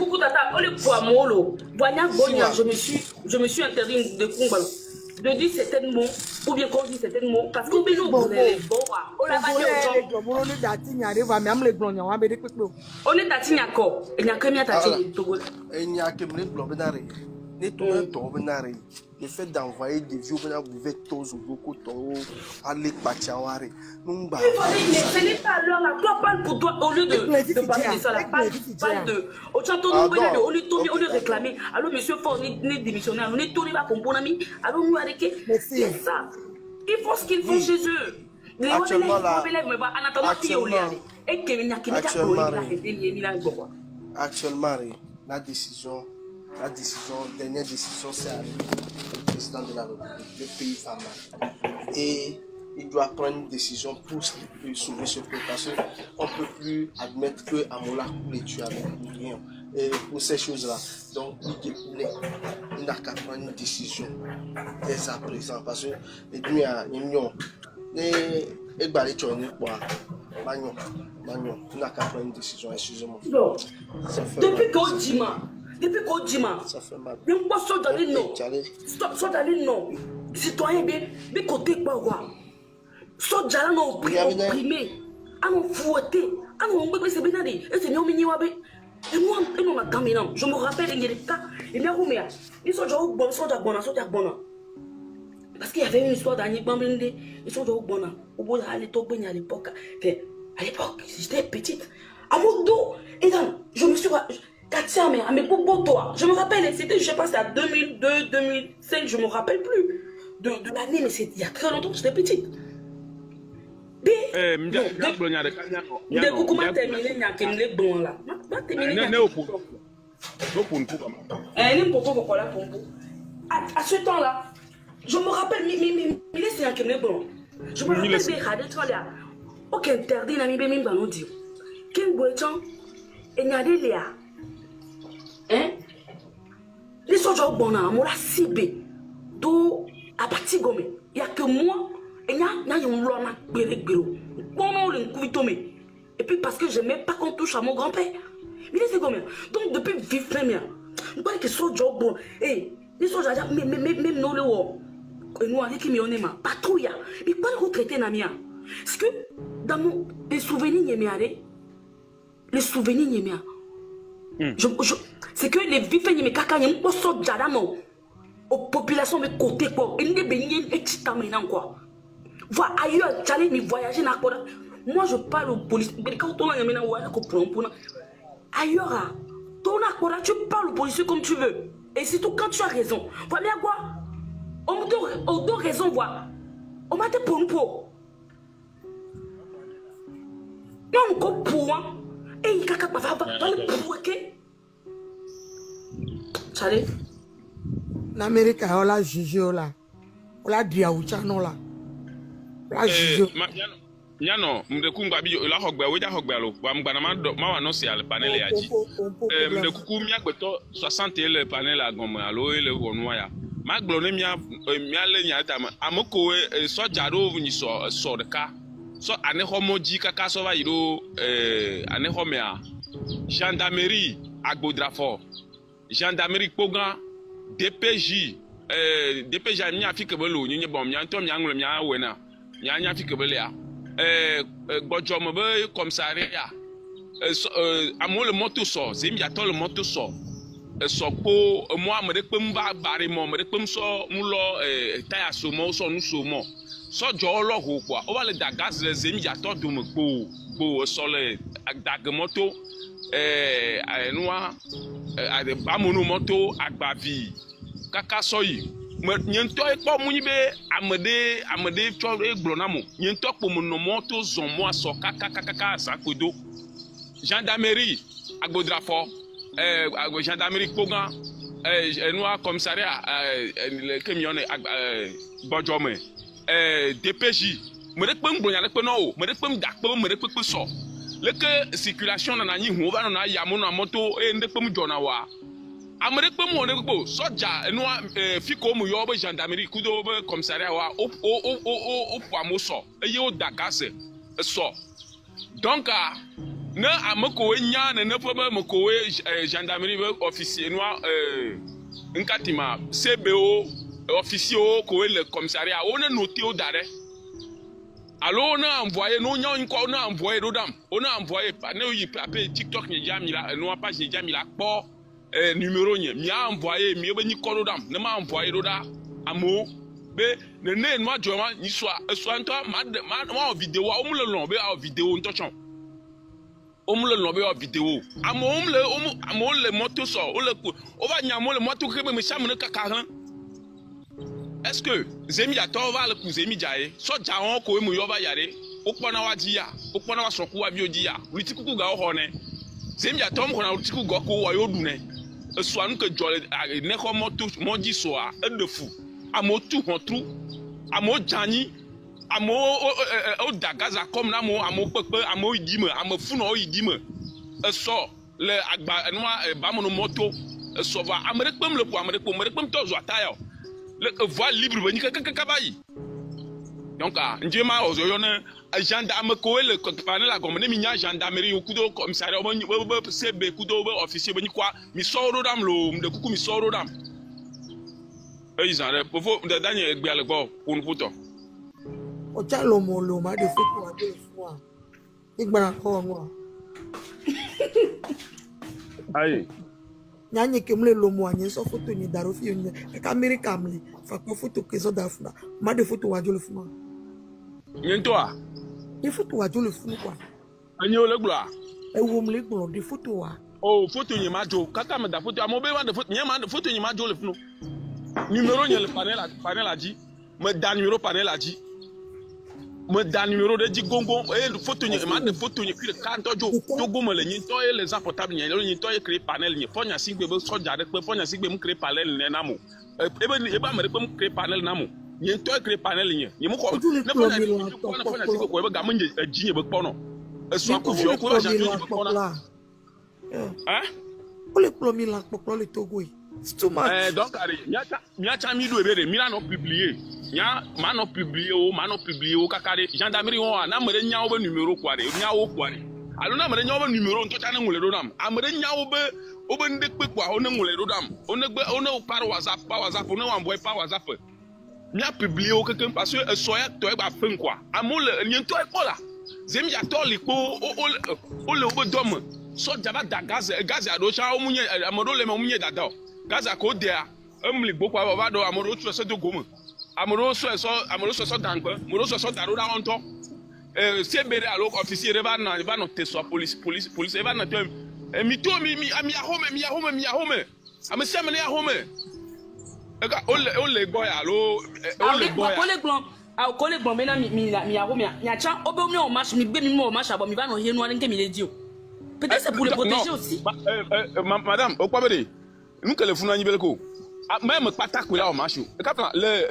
coucou tata, on est pour molo. Je me suis interdit de Kumbalo. De dire certains mots, ou bien qu'on dit certains mots, parce qu'on est bon, on l'a pas dit aux gens. On est tatine à corps, il n'y a que mia tatine Togo. Il n'y a que mes blobinari. Le fait d'envoyer des vieux vous pouvez tous beaucoup aller Pachawari. Ce n'est pas l'heure là. Toi parle pour toi au lieu de parler de ça là. Parle de. Au chanton nous au lieu de réclamer. Alors monsieur Fort n'est démissionnaire. On est tourné va comprendre ami. Alors nous arrêter. C'est ça. Ils font ce qu'ils font chez eux. Les actuellement là. Actuellement la décision. La dernière décision, c'est le président de la République. Le pays va mal. Et il doit prendre une décision pour sauver ce pays. Parce qu'on ne peut plus admettre que Amola les tue avec rien. Et pour ces choses-là. Donc, il n'a qu'à prendre une décision dès à présent. Parce que les deux, il n'a qu'à prendre une décision. Excusez-moi. Depuis qu'on dit, depuis qu'on dit, ça fait mal. Mais moi, soit dans les noms. Soit dans les noms. Citoyen, mais côté quoi. Soit dans les noms opprimés. À nous fouetter. À nous embêter, c'est bien dit. Et c'est mieux, et moi, je me rappelle, il y a des cas. Il y a des cas. Ils sont déjà bon, parce qu'il y avait une histoire d'Annie Bambende. Ils sont déjà bon. Au bout à l'époque, à l'époque, j'étais petite. À mon dos. Et donc, je me suis. Katia, mais à mes propos, toi, je me rappelle, c'était, je sais pas, c'était à 2002, 2005, je me rappelle plus de l'année, mais c'était il y a très longtemps, j'étais petite. De beaucoup m'a terminé, il y a qu'un bon là. M'a terminé. À ce temps-là, je me rappelle, mais c'est un qu'un bon. Je me rappelle, mais radé, toi là, aucun interdit n'a mis bien dans dire. Quel bois et n'y a des léa. Hein? Les soldats bon là, moi la cibé. Do à partir gomme. Il y a que moi et y a un lona béré. Bon non le couvitomé. Et puis parce que je n'aimais pas qu'on touche à mon grand-père. Mais c'est combien? Donc depuis vivre première. Nous parlons que soldats bon. Et les soldats même non le haut. Et nous allons qui m'y ma patrouille. Mais pas le retraité namia. Parce que dans mon les souvenirs n'y les souvenirs n'y c'est que les vifs n'y caca n'y pas soldats aux populations de côté quoi. Et ne bénien et chitamina quoi. Va ailleurs, j'allais me voyager n'a pas. Moi je parle aux policiers. Mais quand on a mis ailleurs, tu parles aux policiers comme tu veux. Et surtout quand tu as raison. Voilà bien quoi. On me donne raison quoi. On m'a dit pour nous pour. Et on go pour moi. Et il caca va le pour que. Allez. L'Amérique a la jugé là. On l'a dit à Ouchano là. La jugé. Nyano, mdekumba biyo la hogba weja hogba lo. Wa mgbana ma wa no si al panel ya ji. Mdekuku mi agbeto 60 le panel agom alo ele wonu ya. Ma glo ne mi ale nya ta ma. Amoko so jaro ni so de ka. So ane homoji kaka so va yiro ane homea. Gendarmerie agbodrafo. Gendarmerie Pogan, DPJ, DPJ a mis à faire que le lot, n'y bon, n'y a un tom yang le mien wena, n'y a rien fait que le là. Godjombe commissariat, à moi le moto sort, c'est mis à toi le moto sort. So pour moi, me découpe pas barrément, me découpe so moulo taille à saumon, so nous saumon. So jolo ho quoi. On va le dagas les mis à toi de me beau sur le dag moto. Noa amono moto agbavi kaka soyi nyento e po munyibe amede cho egbona mo nyento po mono moto zon mo aso kaka sakodo gendarmerie agbodrafo gendarmerie Pogan noa commissariat le camion bodjome DPJ me de pem gbronya le pe no o me de pem dakpo me de pe so le que circulation na nyi hu va na ya mo na moto e nde pem jona wa amere pem won gbo soja no fiko mu yo be gendarmerie kudo be commissariat wa o poamo so e ye o dakase so donc ne ameko nya ne ne fo me ko gendarmerie officier noir nkatima CBO officier ko le commissariat on a noté au dare. Alors on a envoyé on a envoyé rodam on a envoyé par ne yi pape TikTok ni jami la no page ni jami la po numéro ni mi a envoyé mi be ni ko rodam ne ma envoyé roda amo be ne ne no adjoma ni soit nto ma vidéo o mu le lon be a vidéo nto chon o mu le lon be a vidéo amo amo le moto so o le o va nyamo le moto ke me cham ne kakaran. Est-ce que Zemi a tort va le cousin Mijaye, soit Jaron ko mu yoba yare, o pona wa dia, o pona wa soku wa biodia, ulitiku ga o hone. Zemi a tort ko na ulitiku go ko wa yodune. E so nu ke jole ne ko moto moji so a de fou. Amo tu hontru, amo jani, amo o dagaza comme na mo amo pepe, amo idime, amo fu no idime. E so le agba noa ba mo no moto, e so va amerekpem le po amerekpem to zo atayo. Le voie libre veni kakabayi. Donc njema ozoyone gendarme ko le panel la gomme mi nya gendarmerie o kudo commissariat o CB kudo officier beni kwa mi soro dam lo mde kuku mi soro dam. Izan pofo de Daniel egbe ale gbo kun puto. O cha lo mo lo ma de foto wa de fun. Igbara ko mo. Aye. Nyanye kemle lo mo anye so foto ni daro fi onye e ka America mle fa ko foto ke so da funa ma de foto wa jole funa Nyento a de foto wa jole funa kwa anyo le gba e wo mle gbo de foto wa oh foto ni ma jo kaka me da foto amobe wa de foto nyama de foto ni ma jo le funa numéro ni le panel a dit me da numéro panel a dit me da numéro de di gongo e photo ni ma de photo ni puis kan tojo to gomo le ni to e les portable ni le to e créer panel ni fonya sigbe be so jare pe fonya sigbe mu créer panel ni na mo e ba mere pe mu créer panel na mo ni to e créer panel ni mo ko ne fonya sigbe ko e ga manje ajinye be kpono e so ko fi ko ba janjo be kpono hein o le plomi la popolo le togo c'est too much donc ari miacha mi do ebere mi na no publier nya ma no publier o kakare gendarmerie on na mere nya o be numéro kware nya o kware alo na mere nya o be numéro nto cha na ngule do dam amere nya o be nde pe kwa o na ngule do dam o na gbe o na par whatsapp o na wan boy par whatsapp nya publier o keken parce que so ya to e gba fen kwa amole nyen to e kola zemi ya to lipo o le o be dom so jaba da gaz ado cha o munye amodo le munye dada Gaza ko dia emli gboko baba do amoro tu so do gomo amoro so dangbe amoro so daro da onto sebere alo officier va no teso police va no to mi to mi home amese me ya home ega ole boy alo ole boy ko le gbon me na mi ya home ya cha obe mi o match mi gbe mi mo match abo mi va no he no nke mi le di o peut-être c'est pour le protéger aussi madame o kwa bede nous que le fou n'ani belko même pas ta couleur au macho le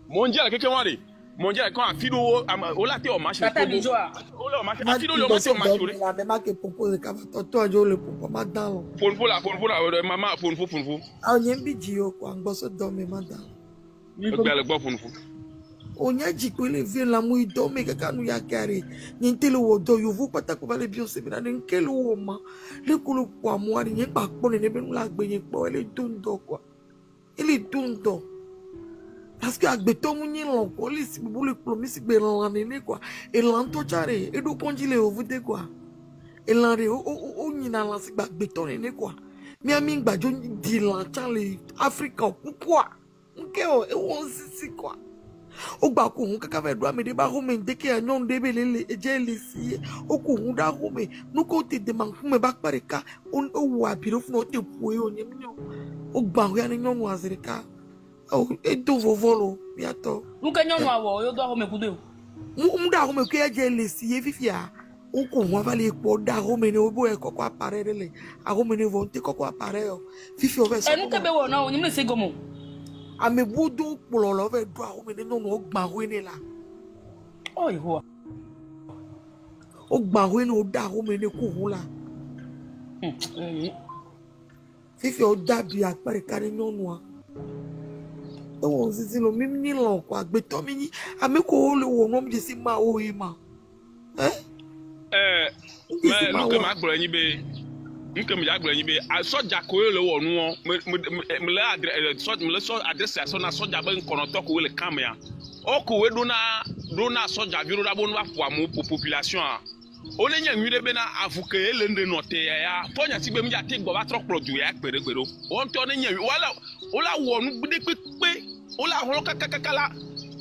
mondial quelqu'un wari mondial quand fido o la te au macho o le macho fido le macho la même que propose ka toto jo le popo ma dan fon maman fon a nyembi jio kwa ngoso do me ma dan ni ko le gbo fon onya jikwele vie la mu idome kaka nu ya kare nyintelo wo do yo vu pata ko bale bio se bina nkelo wo ma le kulu kwa mu ari yen pa po ne be nu la gbe yen po ele dundo kwa ele dundo parce que agbeto mu yin lo police bu le promise be lan ne kwa e lan to chare e do konjile o vu de kwa e lan re o yin na lan si gba agbeto ne kwa mi ami gbajo di lan chale Africa pupua nke o e won sisi kwa o gba ko hun kaka fe do amede ba home ndeke anyon de belele eje le si o ko hun da home nu ko te de man fun me ba pareka on o wa biro fun o te pu e o ni mi o gba ho ya ni nyon wa zerika o e do vovolo biato nu ka nyon wa wo yo do home kudo mu da home ko eje le si e fifia o ko hun va le po da home ni o bo e koko apare le a home ni vo te koko apare o fifi o ve so e nu ke be wo na o ni me se gomo ame budu pololo ve do a home ni no gba ho ni la oh iho o gba ho ni o da home ni ko hu la fifi o da bi apare kare nonu a e won sisi lo mimi ni lo ko agbeto mi ni ame ko le wo no mi si ma o e ma Mais nous que ma gloire be, nous que ma gloire be, a soja ko le wonu me la adresse à son soja ben konoto ko le kamera. O ko we dona soja biro da bonu afwa mo population a. O le nya nwire be na avuke ele nde note ya. Ponya ti be mi ate gbo ba tro produit ya peregbero. O nto ne nya wala ola wonu gbe pepe. Ola holo kakakala.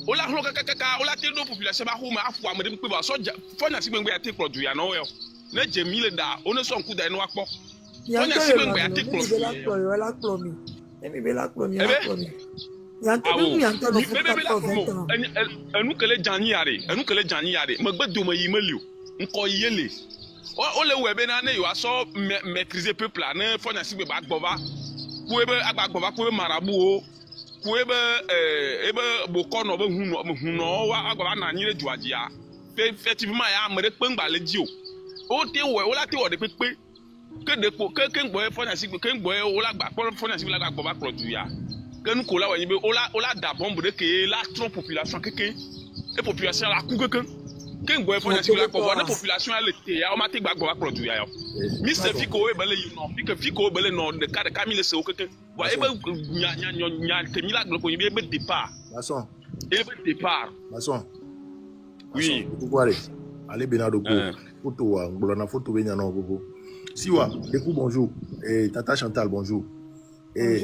Ola holo kakakaka, ola te do population ba ho ma afwa mo de pepe ba soja. Ponya ti be ngbe ate produit ya no yo. Ne jemile da one so nku da no akpo onya si be ngbe ate klo la plomi emi be la plomi yanto mi yanto no futa enu kele janyi yare me gbedo me yimeliu nko yele o le we be na ne yo aso maîtriser peuple na fonya si be ba gbova ku ebe agbagbova ku marabu o ku ebe bokono be huno wa agbova na nyire juajia effectivement ya mere pe ngba le ji o o te we o la te wo de pepe ke depo ke ngbo e fona si ke ngbo e o la gba fona si la gba ba produit ya ke nu ko la wa yin be o la da bombe de ke la trop population keke e population la ku keke ke ngbo e fona si la gba na population a le te ya o ma te gba ba produit ya yo Mr Fiko e bele you know Fiko bele no de ka de Camille se o keke wa e be nya te mi la gbo ko yin be départ maçon e be départ maçon oui pourquoi allez Benado photo na photo benya na gogo siwa Deku bonjour et tata Chantal bonjour et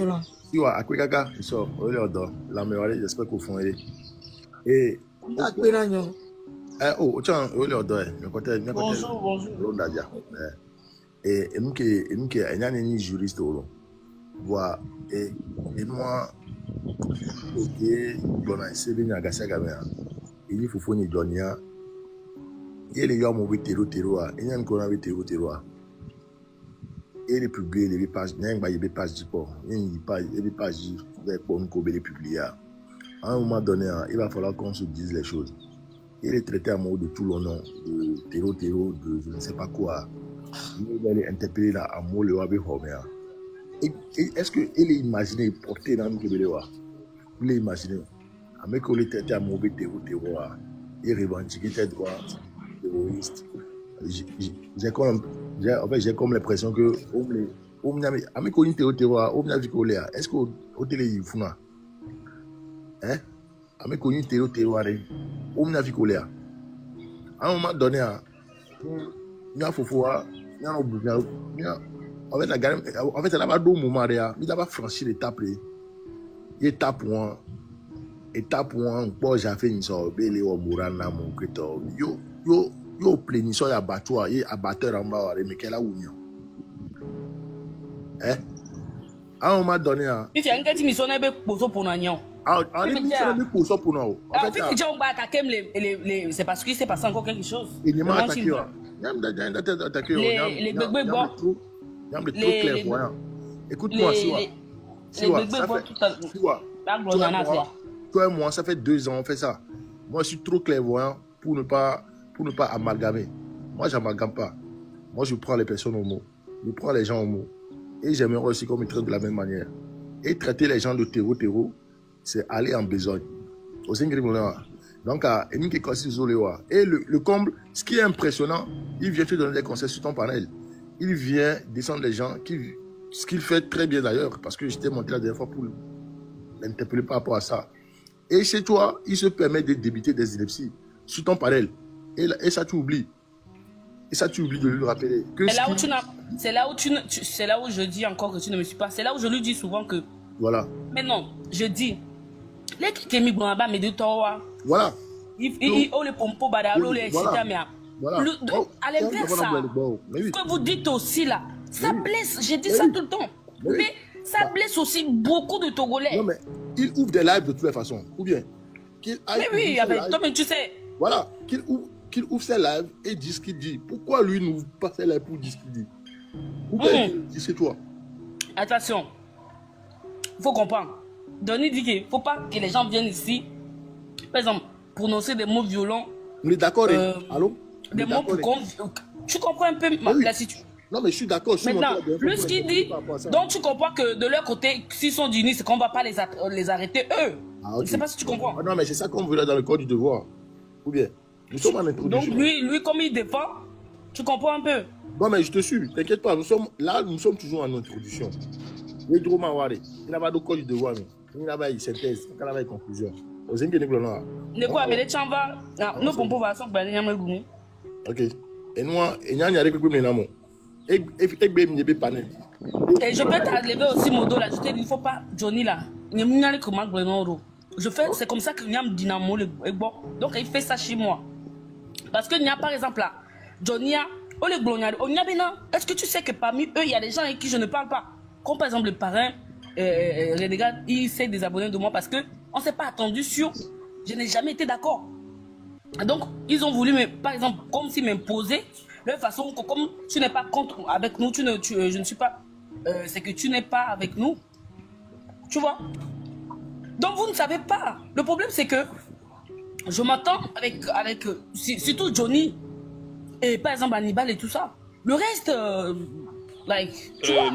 siwa akwekaka so ole odo la meilleure j'espère qu'au fond et akperanyo oh chan ole odo me côté bonjour Dadia et mke enyane ni juriste olo voit et moi OK dona sebenya gasaka bena il faut foni donia il y a mon vétéro a il y a encore un vétéro a et les publier les pages n'importe pas les pages du port il pas les pages des pommes qu'on les publier à un moment donné il va falloir qu'on se dise les choses il est traité à mot de tout le nom de terreau de je ne sais pas quoi il va les interpeller là à mot le wabe homea et est-ce que il est imaginé porter dans le Québec il est imaginé à me coller traité à mot de terreau a il revendique tes droits terroriste. J'ai comme l'impression que est-ce que au télé il faut hein avec connu terror à un moment donné il y a en fait là bas do moment il a pas franchi l'étape étape one bon j'ai fait une sorte belé au Mourana mon creto yo plénition ya bateau et abatteur en bas mais quelle a union à un moment donné il y a une petite mission n'ebe poso pour nagnon poso pour nous en fait les gens vont attaquer les c'est parce que c'est passé encore quelque chose il m'a attaqué les bébés bon trop clairvoyant écoute-moi toi et moi ça fait 2 ans on fait ça moi je suis trop clairvoyant pour ne pas amalgamer. Moi, j'amalgame pas. Moi, je prends les personnes au mot. Je prends les gens au mot. Et j'aimerais aussi qu'on me traite de la même manière. Et traiter les gens de terreau, c'est aller en besogne. Donc, et le comble, ce qui est impressionnant, il vient te donner des conseils sur ton panel. Il vient descendre les gens, ce qu'il fait très bien d'ailleurs, parce que j'étais monté la dernière fois pour l'interpeller par rapport à ça. Et chez toi, il se permet de débiter des inepties sur ton panel. Et ça, tu oublies. Et ça, tu oublies de lui rappeler. C'est là où je dis encore que tu ne me suis pas. C'est là où je lui dis souvent que. Voilà. Mais non, je dis. Les qui mis bon mais de toi. Voilà. Il le pompo badalo les etc. Voilà. À l'inverse ça. Ce que vous dites aussi là, ça blesse. Je dis ça tout le temps. Mais ça blesse aussi beaucoup de Togolais. Non mais il ouvre des lives de toutes les façons. Ou bien. Mais oui, toi mais tu sais. Voilà. Qu'il ouvre ses lives et dit ce qu'il dit. Pourquoi lui n'ouvre pas ses lives pour dire ce qu'il dit? Pourquoi c'est toi? Attention, il faut comprendre. Denis dit qu'il ne faut pas que les gens viennent ici, par exemple, prononcer des mots violents. On est d'accord, allô? Des mots pour qu'on... Tu comprends un peu la situation? Non, mais je suis d'accord. Maintenant, plus ce qu'il dit, donc tu comprends que de leur côté, s'ils sont unis, c'est qu'on ne va pas les arrêter eux. Je ne sais pas si tu comprends. Non, mais c'est ça qu'on veut là dans le code du devoir. Ou bien, nous sommes en introduction. Donc lui, comme il défend, Tu comprends un peu? Bon, mais je te suis, t'inquiète pas, nous sommes toujours en introduction. Il y n'a pas de code de voix, il n'y a pas de synthèse, il n'y a pas de conclusion. Vous avez une là. Ne quoi, mais les chambres, nous pouvons pouvoir s'en parler. Ok. Et nous, il y a des problèmes là. Et je peux t'enlever aussi mon dos là. Je te dis, il ne faut pas, Johnny là. Je fais, c'est comme ça que Niam Dynamo est bon. Donc il fait ça chez moi. Parce que Niam, par exemple là, Johnny a, est-ce que tu sais que parmi eux, il y a des gens avec qui je ne parle pas? Comme par exemple le parrain, Renégat, il s'est désabonné de moi parce que on ne s'est pas attendu sur. Je n'ai jamais été d'accord. Donc, ils ont voulu, par exemple, comme s'ils m'imposaient, de façon que comme tu n'es pas contre avec nous, je ne suis pas, c'est que tu n'es pas avec nous. Tu vois? Donc, vous ne savez pas. Le problème, c'est que je m'attends avec surtout Johnny et par exemple Hannibal et tout ça. Le reste, tu vois?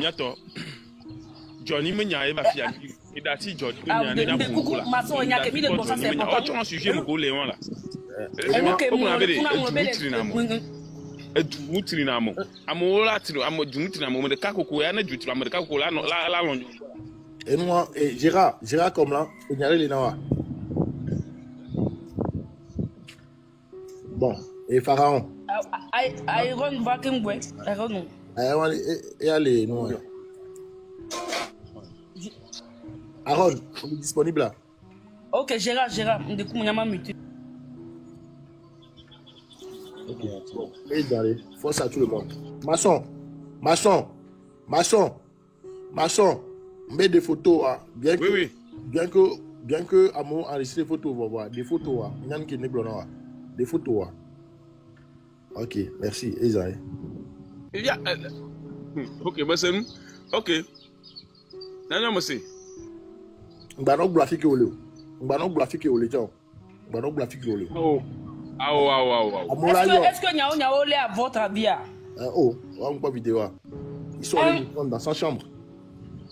Johnny me nyaye ma fille et dati Johnny me nyaye na coucou ma soeur il y a que mis de bon ça c'est important. Tu as un sujet me coller là. Mutinamo amola tino amo mutinamo me ka koko ya na jutira me ka koko la lonjo. Et moi et Gérard comme là, il y a les nawa. Bon, et Pharaon. Iron va kembwe, Iron. Et allez non. Aaron, on est disponible là. Ok, Gérard, du coup, on a muté. Ok, et d'aller, force à tout le monde. Maçon, mets des photos, hein. Bien que Amo enregistre des photos, on va voir. Des photos, hein. Des photos, hein. Ok, merci, Esaïe. Ok, monsieur. Ok. Non, monsieur. Est-ce que Niao est à votre avis? Oh, on voit vidéo. Ils sont allés dans sa chambre.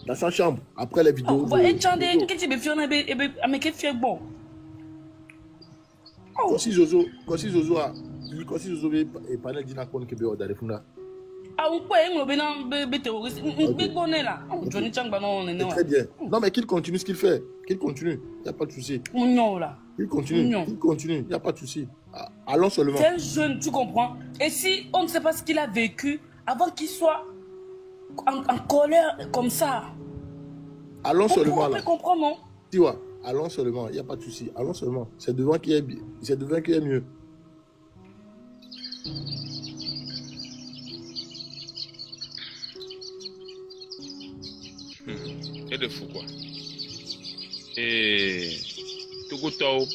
Dans sa chambre, après les vidéos. Si Zozo a panel d'une account que vous avez fait. Très bien. Non, mais qu'il continue ce qu'il fait. Qu'il continue. Il n'y a pas de souci. Il continue. Il n'y a pas de souci. Allons seulement. C'est un jeune, tu comprends? Et si on ne sait pas ce qu'il a vécu avant qu'il soit en colère comme ça, allons seulement. On peut comprendre, non? Tu vois, allons seulement. Il n'y a pas de souci. Allons seulement. C'est devant qu'il y ait mieux. Et de fou quoi. Et Togoto,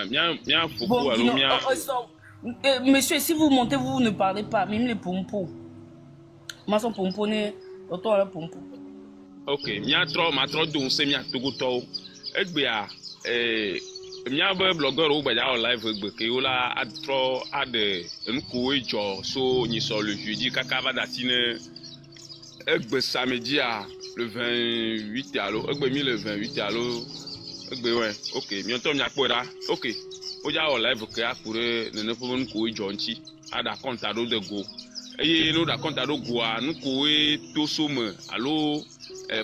bien fou bon, alors monsieur, si vous montez, vous ne parlez pas, même les pompons. Moi, son pompon est autour de pompon. Ok, ma trop donc c'est mia Togoto. Egbea, mia blogueur ou baya live que ola atro ade nko ejo so ni so le jeudi kakava datine. Egbe samedi le 28 allo, egbe mi le 28 allo, egbe ouais, ok, bientôt mi akpora, ok, oja o live ke akure ne pomo nko jonchi, ada kontado de go, eye no da kontado go a nko e to somme, allo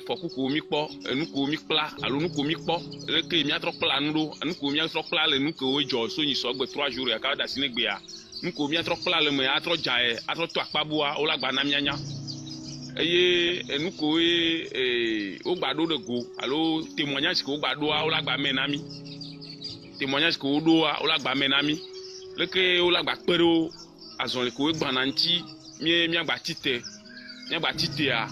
fokuko mi po, nko mi kla, allo nko mi po, le ke mi atro kla nudo, nko mi atro kla le nko e jo so ni so gbe 3 jours ya ka da sinegbe ya, nko mi atro kla le me atro jae, atro to akpabua, o la gba na mianya. Eye enuko o gbado de go alo témoignage ko gbado a o la gba menami témoignage ko do a o la gba menami leke o la gba pero azon le ko gba nanti mi agba tite a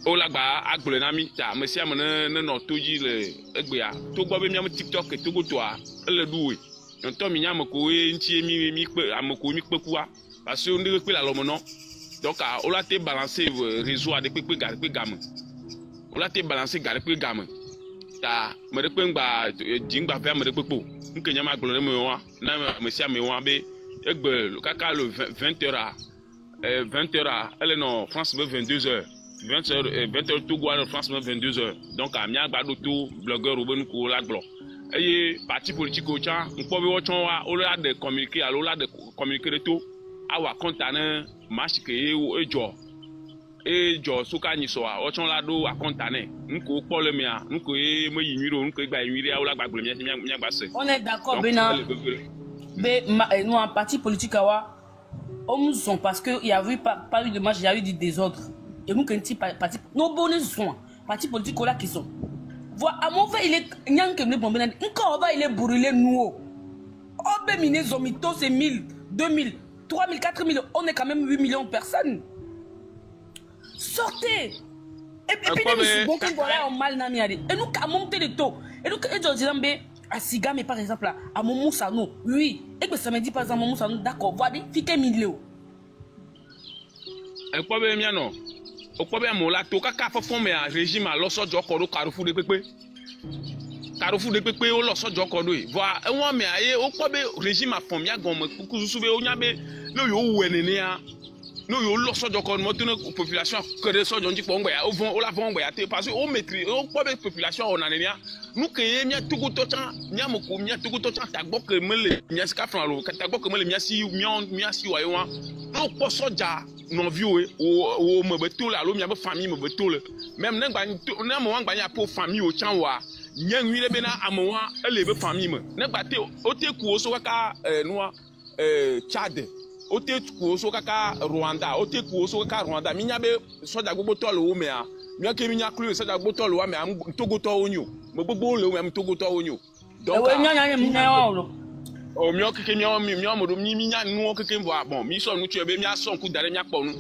o la gba agbole nami ta mesia me ne no toji le egbe a to gbo be mi am TikTok to go to a ele duwe nto mi nyam ko nti mi pe amko mi pe kuwa parce que on de pe la lomo no. Donc, on a été balancé le réseau à des pépés gamme. On a été balancé gamme. Ta, me repeng ba jingba faire me repepo. Nke nyama glone me wa, na monsieur me wa be, egbe le kaka le 20h. 20h, elle est non France 22h. 20h Togo France 22h. Donc à mia gbado to blogueur ou ben ko la glo. eye parti politique o tsa nkpɔ be wɔtsɔ wa wo la de communiqué alo la de communiqué de to awa kɔnta ne match ke edzɔ soka nyisɔa wɔtsɔ la do akɔnta ne nuko kpɔ le mia nuko ye me yi nyui do nuko gba yi nyui de wo la gbagble mia gba se. On est d'accord bena nous en parti politique awa on nous sont parce que il y a eu pas eu de match, il y a eu du désordre et nous quand parti nos bonnes sont parti politique là qui sont voilà à mon fait il est nyanke me bombe encore va il est brûlé nous oh ben mine zomito c'est 1000 2000 3000 4000 on est quand même 8 millions de personnes. Sortez. Et puis nous bon voilà en mal na miade et nous à monter le taux et nous et Jodjambe à Sigame par exemple là à Momou Sano oui et que ça me dit par exemple Momou Sano d'accord voilà fique 1000 euros e ko be mia no o ko be mo la to kaka fofon me a régime a lo sojo ko do Carrefour de pepe o lo sojo ko do e voa e won me aye o ko be régime a fon mia gon me kuku su be o nya be no yo wu enene a no yo lo sojo ko mo tune population que de sojo nji po ngba ya o la fon ngba ya te parce que o maîtrise o ko be population o na ne ya nu ke ye mia tugu to chan mia mo ko mia tugu to chan ta gbo ke mele mia ska fran lo ta gbo ke mele mia si wa yo wa no po soja non vieux o me beto la lo mia be famille me beto le même ne gba na mo gba ya po famille o chan wa nya nwi le be na amowa ele be famille me ne gba te o te ku o so ka no Chad o te ku o so ka Rwanda o te ku o so ka Rwanda mi nya be soja gbogbo to lo me a mi ke mi nya klu soja gbogbo to lo wa me am togo to onyo me gbogbo le me togo to onyo donc we nya mi nya wa lo o mi o keke mi o mo do mi nya nu o keke bo bon mi so nu tu ebe mi aso ku dare mi apo nu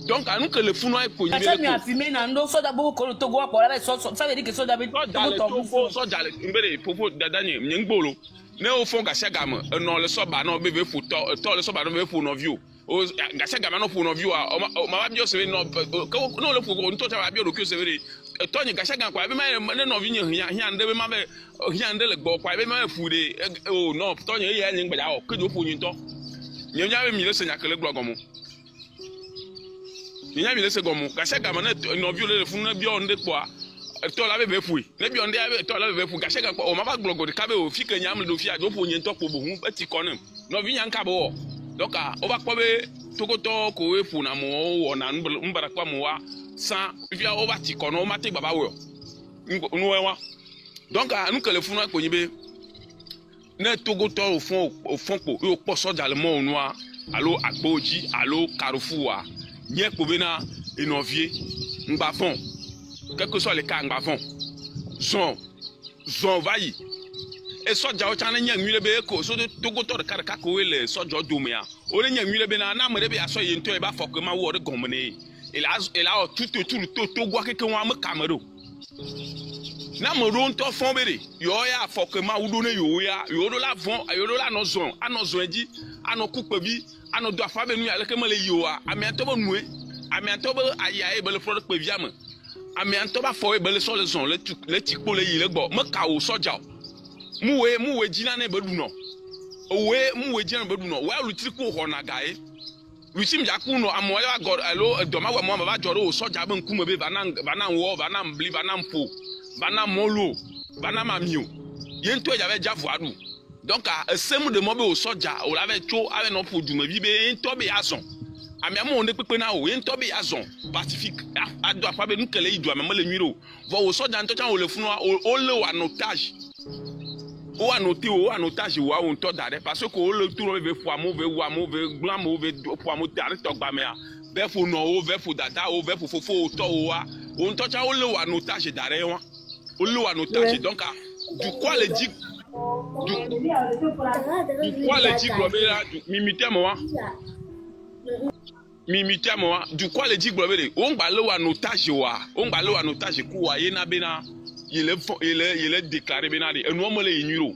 donc anu ke le funu ai ko ni be ça mi a filmé na ndo soja gbogbo ko togo wa po la ça veut dire que soja be togo soja le mbere popo dadanye mi ngbolo ne o fon gase gam no le soba no be fu to le soba no be fu no view o gase gam no fu no view a ma ba bi o se no no le fu ko nto ta ba bi o ko se we to ni gase gam kwa be ma ne no vi hia nde be ma be hia nde le gbo kwa be ma fu de o no to ni ye ni ngba o ke do fu ni to ni nya be mi le se nya kele gbo gomo ni nya mi le se gomo gase gam no view le fu na bi o nde kwa to la be fui ne bi onde to la be fu gase ga o ma ba glogo de kabe o fi ke nyam do fi a do fu nyen to po bo hu ati konem no vi nyan ka bo donc o ba ko be togoto ko we fu na mo wo na mbara kwa mo wa san fi o ba ti kono o ma te baba wo nu wa donc anu ke le fu na ko nyibe ne togoto o fon po o po soja le mo nu a alo agboji alo Carrefour a nye ko be na enovie ngba fon quel que soit les cas ngavon zon vayi e soja o chane nya nwile be ko so de togoto de karaka ko ele soja domia o le nya nwile be na mere be aso yento e ba fok ma wo de gomne il a tout to gwa keke wa me kamero na mo ron to fon bere yo ya fok ma wudo ne yo do la von yo do la no zon eji ano kupe bi ano do afa be nu ya le ke male yo a ami to bo nue ami to bo aya e be le product pe viam ami anto ba fo e be le so le zon le tikpo le yi le gbo me ka o soja mu we jina na be du no o we mu we jina be du no wa lu tikpo ho na gae wisim ja ku no amo ya god alo do ma wa mo ba joro o soja be nku me be ba na wo ba na mbli ba na mpo ba na molo ba na mamio ye nto ja be jafu adu donc sem de mo be o soja o la be cho ave no po du me bi be nto be ason ami amo onde pepe na o ento be azon pacifique ado afa be nkele idu amama le nwiro vo wo soja nto chan o le funu o le wa notage o anotage wa o nto dare parce que o le tour be fu amo be wa mo be glan mo be fu amo dare to gba me a be fu no o be fu dada o be fu fofo o to o wa o nto chan o le wa notage dare wa o le wa notage donc du quoi le dit du quoi le dit global mimite mo wa mimite mo du quoi le dit global on gba le wa notage ku wa ye na be na il est déclaré be na de enu mo le yinuro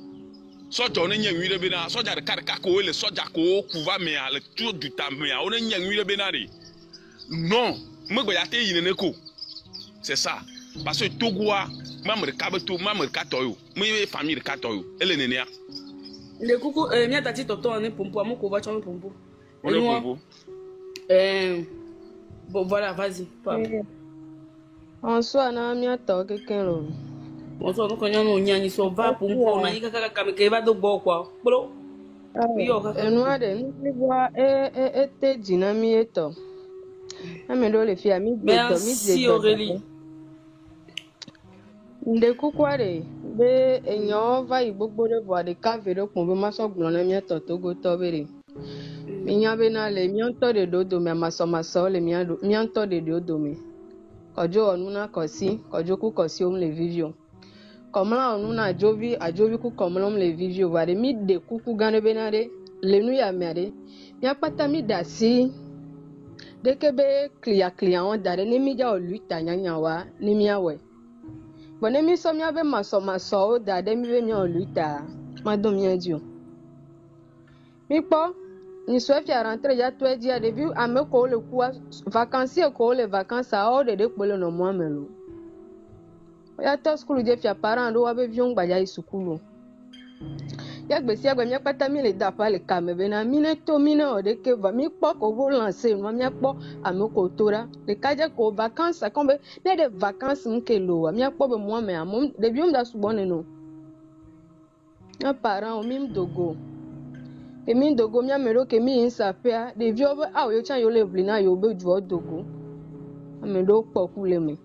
soja on nya nwire be na soja de karka ko le soja ko kuva me a le tout du temps me a on nya nwire be na de non me gba ya te yinene ko c'est ça parce que togoa mamre kabeto mamre katoyo me famille katoyo ele nenea le kuku mia tati toto on est pompo amoko va chamo pompo on est pompo bon voilà vas-y en soi na mia to quelqu'un lo Bonsoir, nous connaissons Nyani, son va pour on a dit que va de bois quoi. Bro. Enua de nibwa ete dinami eto. Amendo le fi ami de to mi de. Merci Aurélie. Nde kukware be enyo va igbogbo de bo de ka vero pon be maso gbon na mi eto to go to bere. Mi nya be na le mi onto de dodo me maso le mi onto de dodo me. Kojo onuna kosi, kojo ku kosi om le vivio. Komla onuna ajovi ku komla om le vivio va de mi de kuku gane be na de le nu ya mere. Mi apata mi dasi de ke be client on dare ni mi ja o luta nyanya wa ni mi awe. Bonne mi so mi ave maso da de mi be mi o luta ma do mi adio mi po ni so fi rentrer ya to dia de vu a me ko le ku vacances ko le vacances a o de polo no mo amelo ya to school je fi parents do wa be vion gba ya isukulu ya gbe si agbe mi pata mi le da pa le ka me be na mi ne to mi na o de ke va mi po ko vo lancer mo mi po a me ko tora le ka je ko vacances ko be de vacances nke lo mi po be mo me am de bi da subone no ya parents o mi dogo e mi dogo mi amero ke mi insa pe de vi o a o yo chan yo le blina yo be ju dogo ame do po ku le mi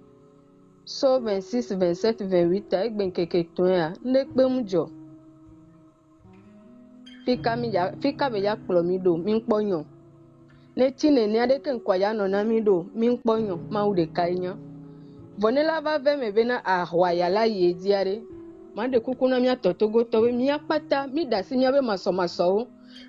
so 26 27 28 a gben keke to ya nde pe mu jo fika me ya kplo mi do mi nponyo ne tine ni ade ken kwa ya no na mi do mi nponyo ma u de kainya vonela va ve me bena a hwaya la ye diare ma de kuku na mi atotogo to mi apata mi da si mi abe maso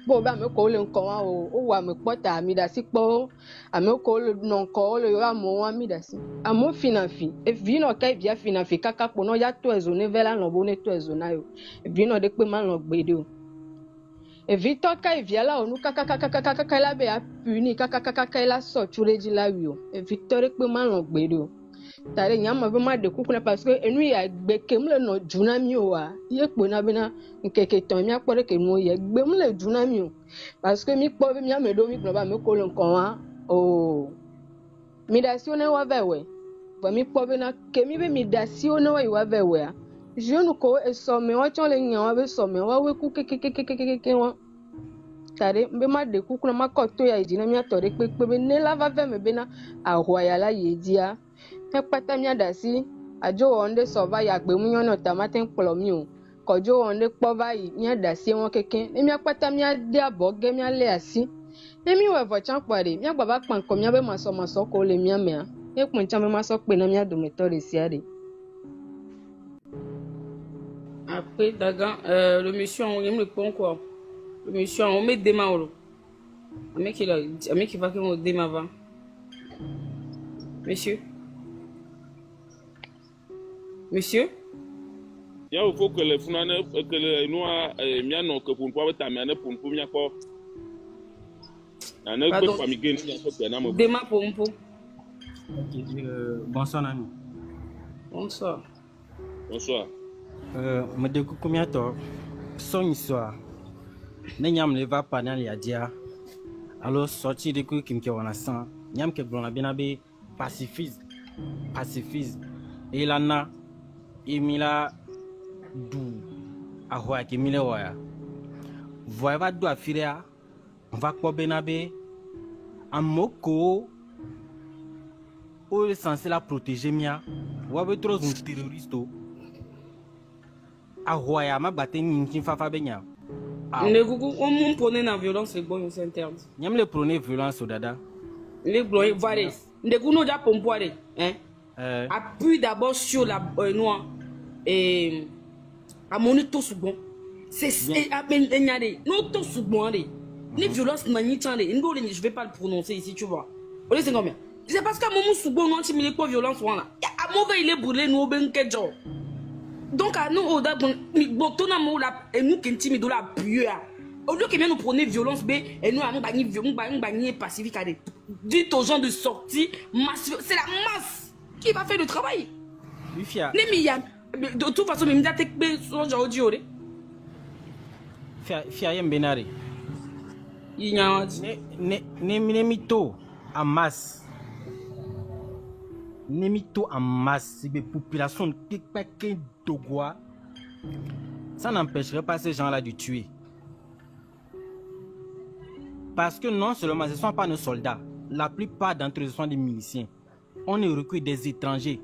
bo ba me ko le nko wa o wa me pota mi da si po ame ko le no ko le yo amo wa mi da si amo finafi e vino kai via finafi kaka po no ya to ezone vela no bo ne to ezona yo e vino de pe ma no gbede o e vito kai via la onu kaka la be a puni kaka la so chureji la wi o e victoire pe ma no gbede o tare nyama be ma de kukuna parce que enu ya gbe kemle no juna mi o wa ye po na be na nkeke ton mi apore ke nu ye gbe mle juna mi o parce que mi po be mi amedo mi ba me ko le nkan wa o mi da si one wa vewe ba mi po be na ke mi be mi da si one wa vewe a je nu ko e so me wa chon le nyan wa be so me wa we ku ke wa tare be ma de kukuna ma ko to ya ejina mi atore pe be ne la va ve me be na ahwa ya la ye dia e pata mi adasi ajo onde so va ya gbe mu yan na tamatin plo mi o kojo onde po bayi mi adasi won keke emi apata mi ade aboge mi ale asi emi we vo chan pare mi agba ba pan ko mi abe maso ko le mi amea e pon chan me maso pe na mi adometore si ade. Après daga le monsieur on me répond quoi. Le monsieur on met des mains. Ame qui va que on déma va. Monsieur Il faut que les funane que les noirs miano que pour pouvoir t'amener pour mia ko. Na ne ko famille ni ko pe na mo. Dema pompo. Bonsoir Nami. Bonsoir. Me de combien de temps son histoire. Ne nyam le va pas dans les dia. Alors sorti de quoi qui me wana sang. Nyam ke blona binabe pacifisme. Et là na Emila du ahwa ke mile waya voya va do afirea on va ko benabe amoko o est censé la protéger mia wa be trop un terroriste ahwa ya ma batte nkin fafa benya ne gugu on mon prôner la violence les bon c'est interne nyam le prôner violence au dada les bloquer varé ne gugu no ja pompoire hein appuie d'abord sur la noix et à mon tout second c'est à peine non tout second ni violence ni tande je vais pas le prononcer ici tu vois on c'est combien c'est parce qu'à mon second non tu me pas violence voilà à mauvais il est brûlé nous ben kejo donc à nous au d'abord bon ton amour là et nous qui intime de la appuyer au lieu que bien nous prôner violence b et nous on bagni pacifique dites aux gens de sortir masse c'est la masse qui va faire le travail. De toute façon, même date que son audio. Fia yem benari. Il y a ne mito en masse. Nemito en masse, les populations qui Dogoa, ça n'empêcherait pas ces gens-là de tuer. Parce que non seulement ce ne sont pas nos soldats, la plupart d'entre eux sont des miliciens. On est recruté des étrangers.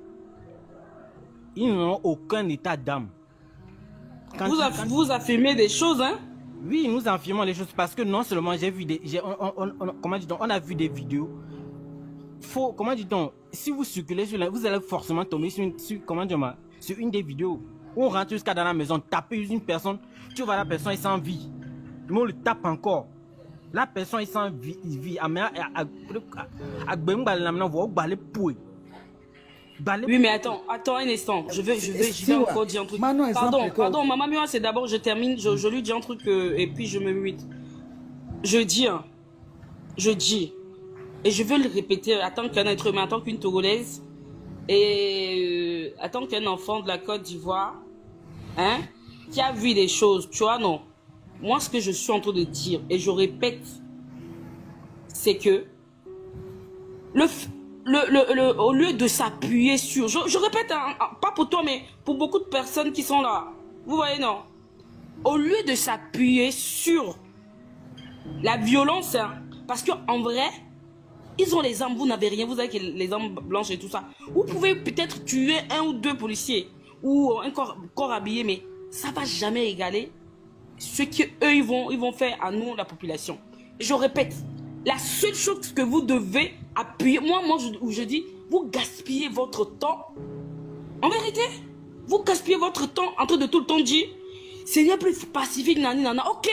Ils n'ont aucun état d'âme. Vous affirmez des choses, hein? Oui, nous affirmons les choses parce que non seulement j'ai vu on a vu des vidéos. Comment dit-on, si vous circulez sur vous allez forcément tomber sur une des vidéos où on rentre jusqu'à dans la maison, taper une personne, tu vois la personne est sans vie. On le tape encore. La personne est sans vie. Oui, mais attends un instant. Je vais encore dire un truc. Pardon, maman Mia, c'est d'abord, je termine, je lui dis un truc et puis je me mute. Je dis, et je veux le répéter en tant qu'un être humain, en tant qu'une Togolaise, et en tant qu'un enfant de la Côte d'Ivoire, hein, qui a vu des choses, tu vois, non. Moi, ce que je suis en train de dire, et je répète, c'est que au lieu de s'appuyer sur... Je répète, hein, pas pour toi, mais pour beaucoup de personnes qui sont là. Vous voyez, non? Au lieu de s'appuyer sur la violence, hein, parce qu'en vrai, ils ont les armes, vous n'avez rien, vous avez les armes blanches et tout ça. Vous pouvez peut-être tuer 1 ou 2 policiers ou un corps habillé, mais ça ne va jamais égaler ce qu'eux, ils vont faire à nous, la population. Je répète, la seule chose que vous devez appuyer, moi je dis, vous gaspillez votre temps. En vérité, vous gaspillez votre temps en train de tout le temps dire, Seigneur plus pacifique, nani, nana. Ok,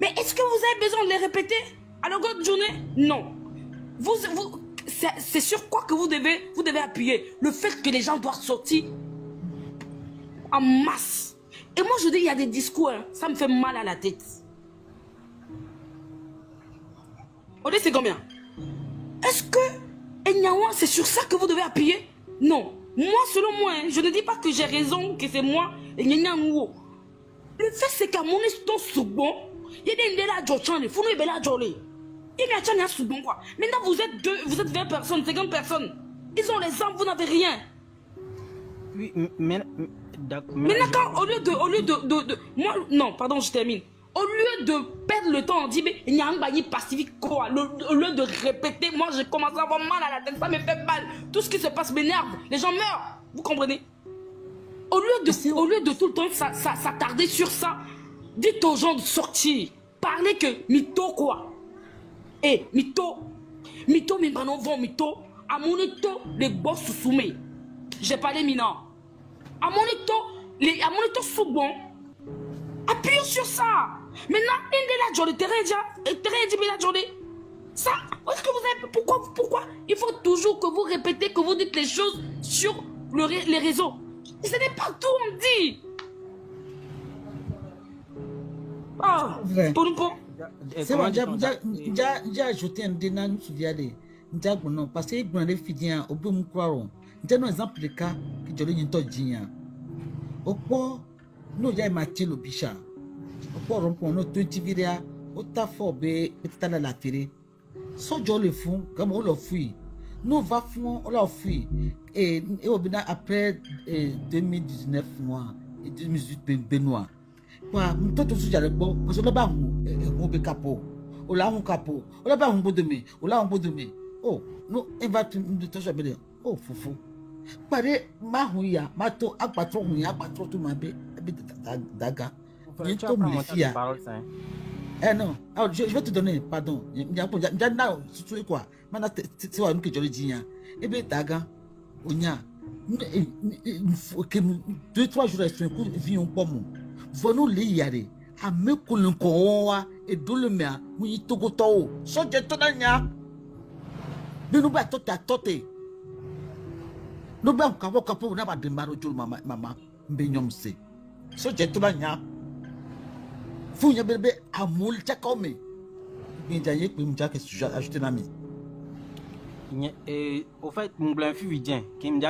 mais est-ce que vous avez besoin de les répéter à longueur de journée? Non. C'est sur quoi que vous devez appuyer? Le fait que les gens doivent sortir en masse. Et moi je dis, il y a des discours, hein, ça me fait mal à la tête. On dit c'est combien? Est-ce que Enyawa, c'est sur ça que vous devez appuyer? Non. Moi, selon moi, hein, je ne dis pas que j'ai raison, que c'est moi, Enyawa. Le fait, c'est qu'à mon instant souvent, il y a des là, Jochan, il faut nous là, Jolé. Il y a un souvent quoi. Maintenant, vous êtes 20 personnes, 50 personnes. Ils ont les armes, vous n'avez rien. Oui, mais maintenant, au lieu de moi, non, pardon, je termine. Au lieu de perdre le temps, on dit, mais il y a un bailli pacifique quoi. Au lieu de répéter, moi, je commence à avoir mal à la tête, ça me fait mal. Tout ce qui se passe m'énerve. Les gens meurent. Vous comprenez? Au lieu de tout le temps s'attarder sur ça, dites aux gens de sortir. Parlez que mytho quoi. Eh, mytho, mais maintenant, vont mytho. À mon éto, les boss se soumettent. J'ai parlé maintenant. À mon éto, sous-bon. Appuyez sur ça. Maintenant, le terrain dit la journée. Ça, est-ce que vous avez... Pourquoi il faut toujours que vous répétez, que vous dites les choses sur les réseaux. Et ce n'est pas tout, on dit. Ah, pour nous. C'est bon, j'ai ajouté un dénant, nous souviens. Parce que nous avons fait un peu de croire. Nous avons un exemple de cas qui est un peu de au point, nous avons maté le bicha. Au point, nous avons tout viré, au tafo, peut-être à la télé. So, je le fous, comme on le fouille. Nous va fouiller, on l'a fouillé. Et après 2019 mois, et 2018 Benoît. Nous avons tout sujet bon, parce que nous avons un capot. On l'a un capot. On l'a pas un beau demi. On l'a un beau demi. Oh, nous, on va tout de oh, foufou. Pare mahuya mato akpatro huya akpatro to mabe daga ni to mifia non alors je vais te donner pardon na surtout quoi mana c'est wa nuke joli jinya ebe daga onya que 2-3 jours est ku vi on pomo vonu le yare amekulun ko wa edolumia mu yitogoto so je to danya binu ba to ta tote. Nous avons capable de faire des marottes, maman, benyom se. So j'ai tout là, fouille bébé à moule, t'as comme. Bien d'ailleurs, puis m'as que sujet ajouter la mise. Au fait, mon blanc fut vidien, qui me dit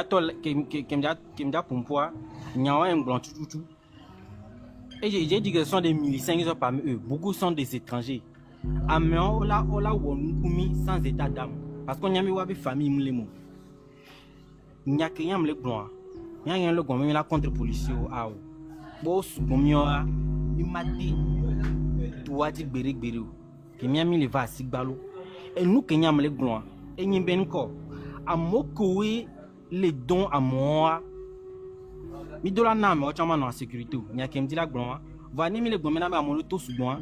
pour moi, il y a un blanc tout. Et j'ai dit que ce sont des miliciens qui sont parmi eux. Beaucoup sont des étrangers. Amiens, on l'a sans état d'âme. Parce qu'on y a mis des familles moulées. nya ke yam le gbon nya le gbon mi la contre policier a o bo su gbon mi o a mi ma di tuwa di gbere o ke mi le va sigbalo e nu ke yam le gbon e yin ben ko amoko we le don amoa mi dola na me o chama na sécurité nya ke mi di la gbon va ni mi le gbon mi na ma mo le to su gbon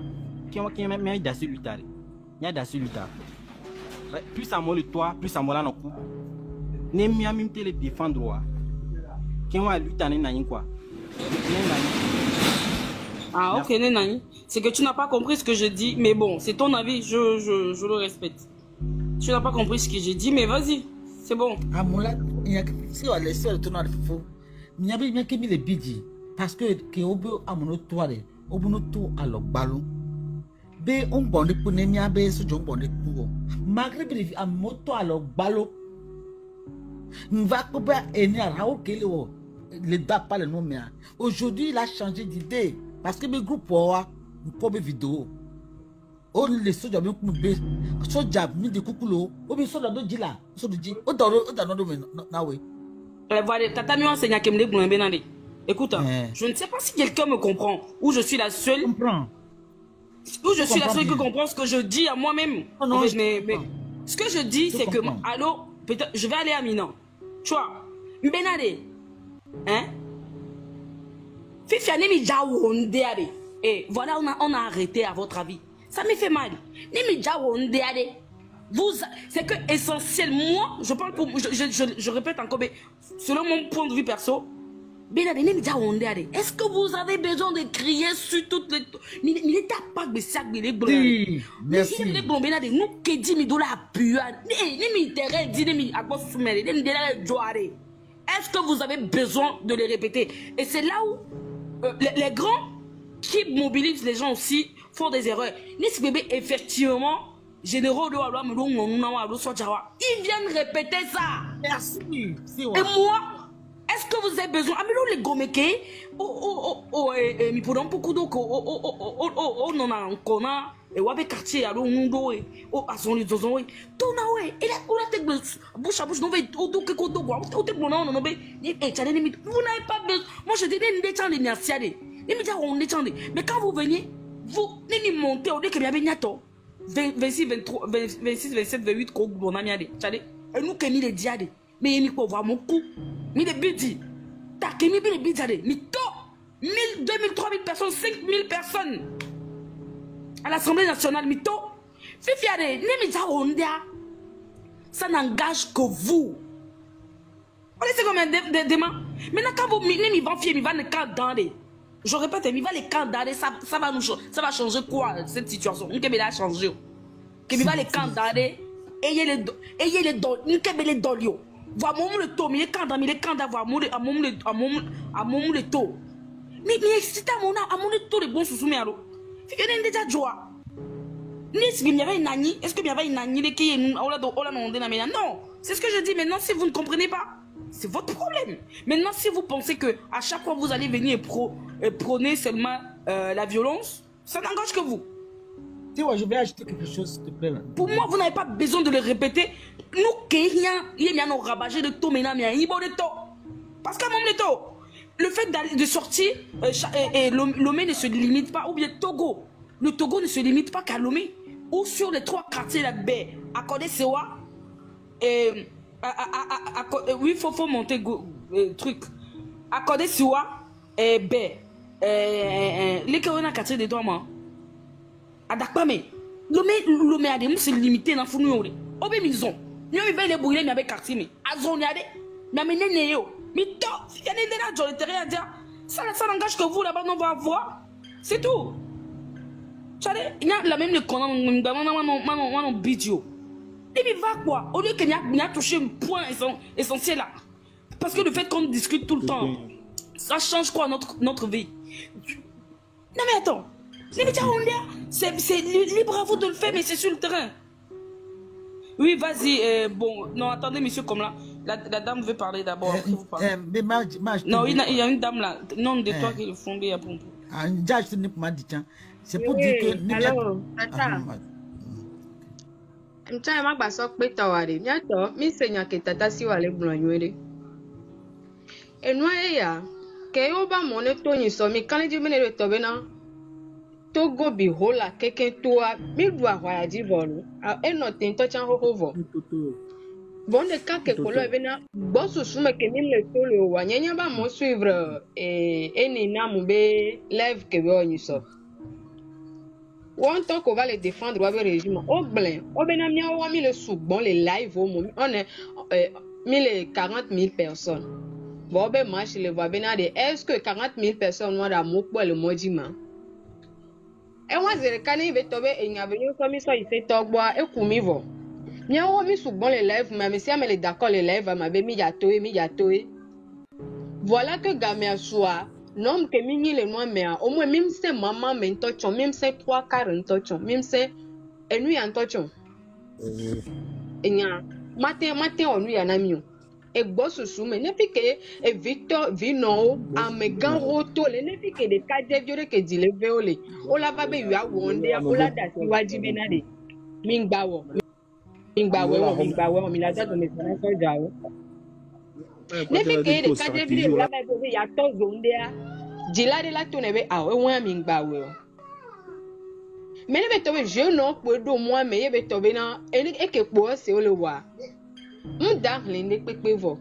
ki me da sur lutare nya da sur lutare plus à moi le toit plus à moi là non coup ne mi ami te le défendre wa ki wa lutane na yin quoi ah ok Nenani, c'est que tu n'as pas compris ce que je dis, mais bon, c'est ton avis, je le respecte. Tu n'as pas compris ce que j'ai dit, mais vas-y, c'est bon. Ah mon là, il y a si on a laissé le tournoi de fou. Il y a bien qui mis les bidji parce que que obo à mon toile, obo no to à lo ballon. Be on bon de pour nemia be so jon bon de pour. Malgré bi à moto à lo ballon. Va pas eni à raou que le da pas le nom mais aujourd'hui il a changé d'idée. Parce que mes groupes pour mes vidéos, on les soldats me couper, soldats me de couculo, on me soldats de là, soldats de, on donne na oui. Voilà, tata mi enseigne à Kemle Benade. Écoute, je ne sais pas si quelqu'un me comprend ou je suis la seule. Ou je suis la seule qui comprend ce que je dis à moi-même. Non, mais ce que je dis, c'est que allô, peut-être je vais aller à Milan. Tu vois, Benade, hein? Fifi Nemi Jawondeade. Et voilà, on a arrêté à votre avis. Ça me fait mal. Nemi Jawondeade. Vous, c'est que essentiel, moi, je parle pour, je répète encore, mais selon mon point de vue perso, est-ce que vous avez besoin de crier sur toutes les... Mais il n'est pas de sac, mais les blancs. Merci. Les blancs, nous qui dit, mais dollars puants. Est-ce que vous avez besoin de les répéter? Et c'est là où les grands qui mobilisent les gens aussi font des erreurs. Nis bébé, effectivement, généraux de Wallois, ils viennent répéter ça. Merci. Et moi, est-ce que vous avez besoin? Amelo les gomeke, mi podon beaucoup d'eau, non a kona, et wabe quartier à l'ondo, à son liaison, tona ouais, et là, on a tes bouche à bouche, non, auto que kodo, ou tes bonhommes, non, et vous n'avez pas besoin. Moi, je dis, les gens, les nerciades, les médias, on est tendés. Mais quand vous venez, vous, les montez, au lieu que bien bientôt, 26, 23, 26, 27, 28, qu'on a mis à des, et nous qui mis les diades, mais il n'y a pas voir mon coup. Mais les bidis, t'as qu'à mis les bidis, mais toi, 1000, 2000, 3000 personnes, 5000 personnes à l'Assemblée nationale, mais toi, Fifiade, ça n'engage que vous. On laisse combien de demain. Maintenant, quand vous m'y va fier, il va les candidater. Je répète, il va les candidater, ça va changer quoi cette situation? On va changer. Il va les candidater, ayez les dons, les dolio. Voir mon le taux, mais les candidats, voir mon le taux. Mais c'est à mon taux de bons sous-soumis à l'eau. Il y a déjà joie. Est-ce qu'il y avait une nani? Est-ce qu'il y avait une nani qui est non, c'est ce que je dis maintenant. Si vous ne comprenez pas, c'est votre problème. Maintenant, si vous pensez que à chaque fois vous allez venir prôner seulement la violence, ça n'engage que vous. Je vais ajouter quelque chose, s'il te plaît. Pour moi, vous n'avez pas besoin de le répéter. Nous, il y a nos rabagés de tout, mais il y a un niveau de tout. Parce qu'à mon état, le fait de sortir, Lomé ne se limite pas, ou bien Togo. Le Togo ne se limite pas qu'à Lomé. Ou sur les 3 quartiers de la baie, à Kodé-Sewa, oui, il faut monter truc. À Kodé-Sewa, baie. Les quartiers de Togo, Adakpame, Lomé a des mots, c'est limité dans le fou. Obe maison. Nous avons les bouillons avec quartier, mais Azoniade, mais Néo. Mais toi, il y a des gens dans le terrain à dire ça n'engage que vous là-bas, on va voir. C'est tout. Il y a la même le qu'on a vidéo. Et puis va quoi? Au lieu qu'il y a touché un point essentiel là. Parce que le fait qu'on discute tout le temps, ça change quoi notre vie? Non mais attends. Les médias c'est libre à vous de le faire, mais c'est sur le terrain. Oui, vas-y. Bon, non, attendez, monsieur, comme là. La dame veut parler d'abord. Non, il y a une dame là. Non, de toi qui le fondé à Pompo. C'est pour dire que... Alors, attends. Mcha ma basok pe tawari. Miato, mi senya ke tata si wale blanyoere. ya ke yo ba mo ne to yin so mi kan ji mene to be na to go bi hola keke to a mi du ahwa ya ji volu e no tin to chan ho vo bon de ka ke ko lo be na bo susu me ke mi le to le wa nyanya ba mo suivre ni na mu be live ke be yin so won to ko va le défendre wa be régime o blen o be na mi wa mi le sugbon le live o mo on est 40 000 personnes. Bon, ben, moi, je le vois bien. Est-ce que 40 000 personnes ont d'amour pour le maudiment? Et moi, je reconnais que tu es venu comme ça, il fait tout boire et comme il va. Mais on mis sous bon les lèvres, mais si elle est d'accord, les lèvres, ma bébé, mi yatoé. Voilà que gamin soit, non, que mini les noirs, mais au moins, même si maman, mais touchon, même si 3 quarts, touchon, même si, et nous, en touchon. Et nya. Matin on lui en a mis et boss sous mais ne fait que Victor Vino a me gan roto le ne fait que des cas de vieux que dit le violé o la va be ya wonde o la da si waji benade mingbawo mi la da me sana so jawo ne fait que des cas de vieux la ba be ya to zonde a jila de la to ne be a o won mingbawo mais ne veut je non pour do moi mais veut tomber na et que pour c'est le voir m'da hlinde pepevo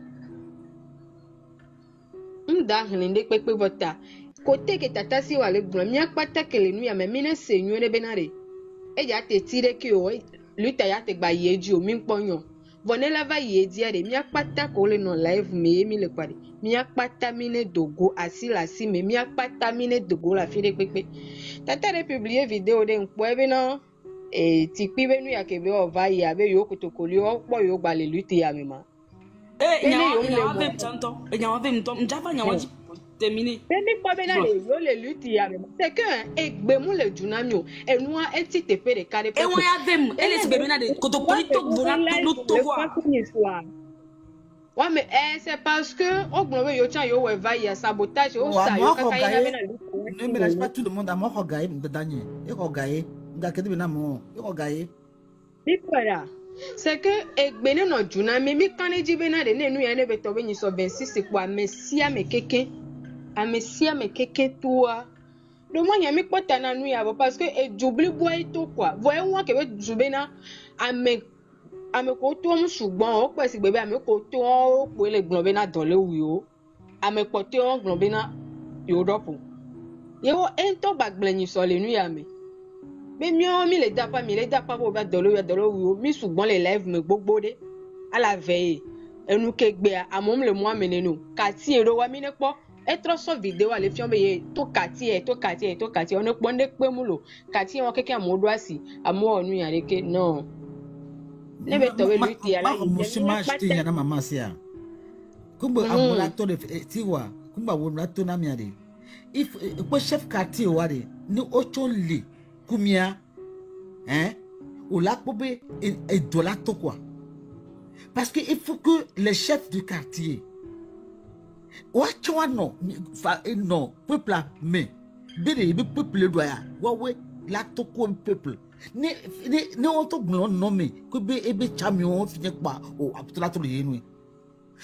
ta côté que tata si wale gbon mi akpata kele nu ya me mine senyo ne benare e ja te tire ki o luta ya te gba yeji o mi nponyo vonela va yeji ade mi akpata ko le no live me mi le pare mi akpata mine dogo asila si me mi akpata mine dogo la fi de pepe tata de publier vidéo de npo ebe na ti pi benu ya kebe o va ya be yo kotokoli o po yo gba le luti ya mi ma nyawa ve tanto nyawa ve ntom njava nyawa ji terminé bemi po be na le yo le luti ya mi ma c'est que egbe mu le junami o enu a eti te pe de kare pe e won ya ve ele ti bebe na de kotokoli to bona no to wa ouais mais c'est parce que au bon yo tient yo va y a sabotage au ça yo kaka ina bena ne mélange pas tout le monde à moi regaye dedans et regaye ngakede bena mo et regaye voilà c'est que egbene no juna mi kaneji bena de nenu ya ne beto be ni so 26 kwa mesia me keke toi le moi ya mi kota na nu ya parce que j'oublie boy to quoi voyez moi que be jubena ame ko to mu ṣùgbọ́n o pe si bebe ame ko to o pe le gbon be na dole wi o ame ko to o gbon be na Europe yewo ento bagbleni so le nu ya me be mi o mi le dapa bo ba dole wi o mi ṣùgbọ́n le live me gbogbo de ala veille enu ke gbe amom le mo amenenu kati ero wa mi ne po etro so video ale fion be ye to kati ono po ne pe mu lo kati won keke amodo asi amo onu ya reke no nebe tobe luti ala musima shti yana mama sia kumba amula to de tiwa kumba wona to na miade if ko chef quartier ware ni ocholi kumia ou la pobe et dola to quoi parce que il faut que les chefs du quartier watchwa no peuple mais bere be peuple doya wawe la to ko peuple ne on to blon nommé que be ebe champion finir pa o aptola to yenu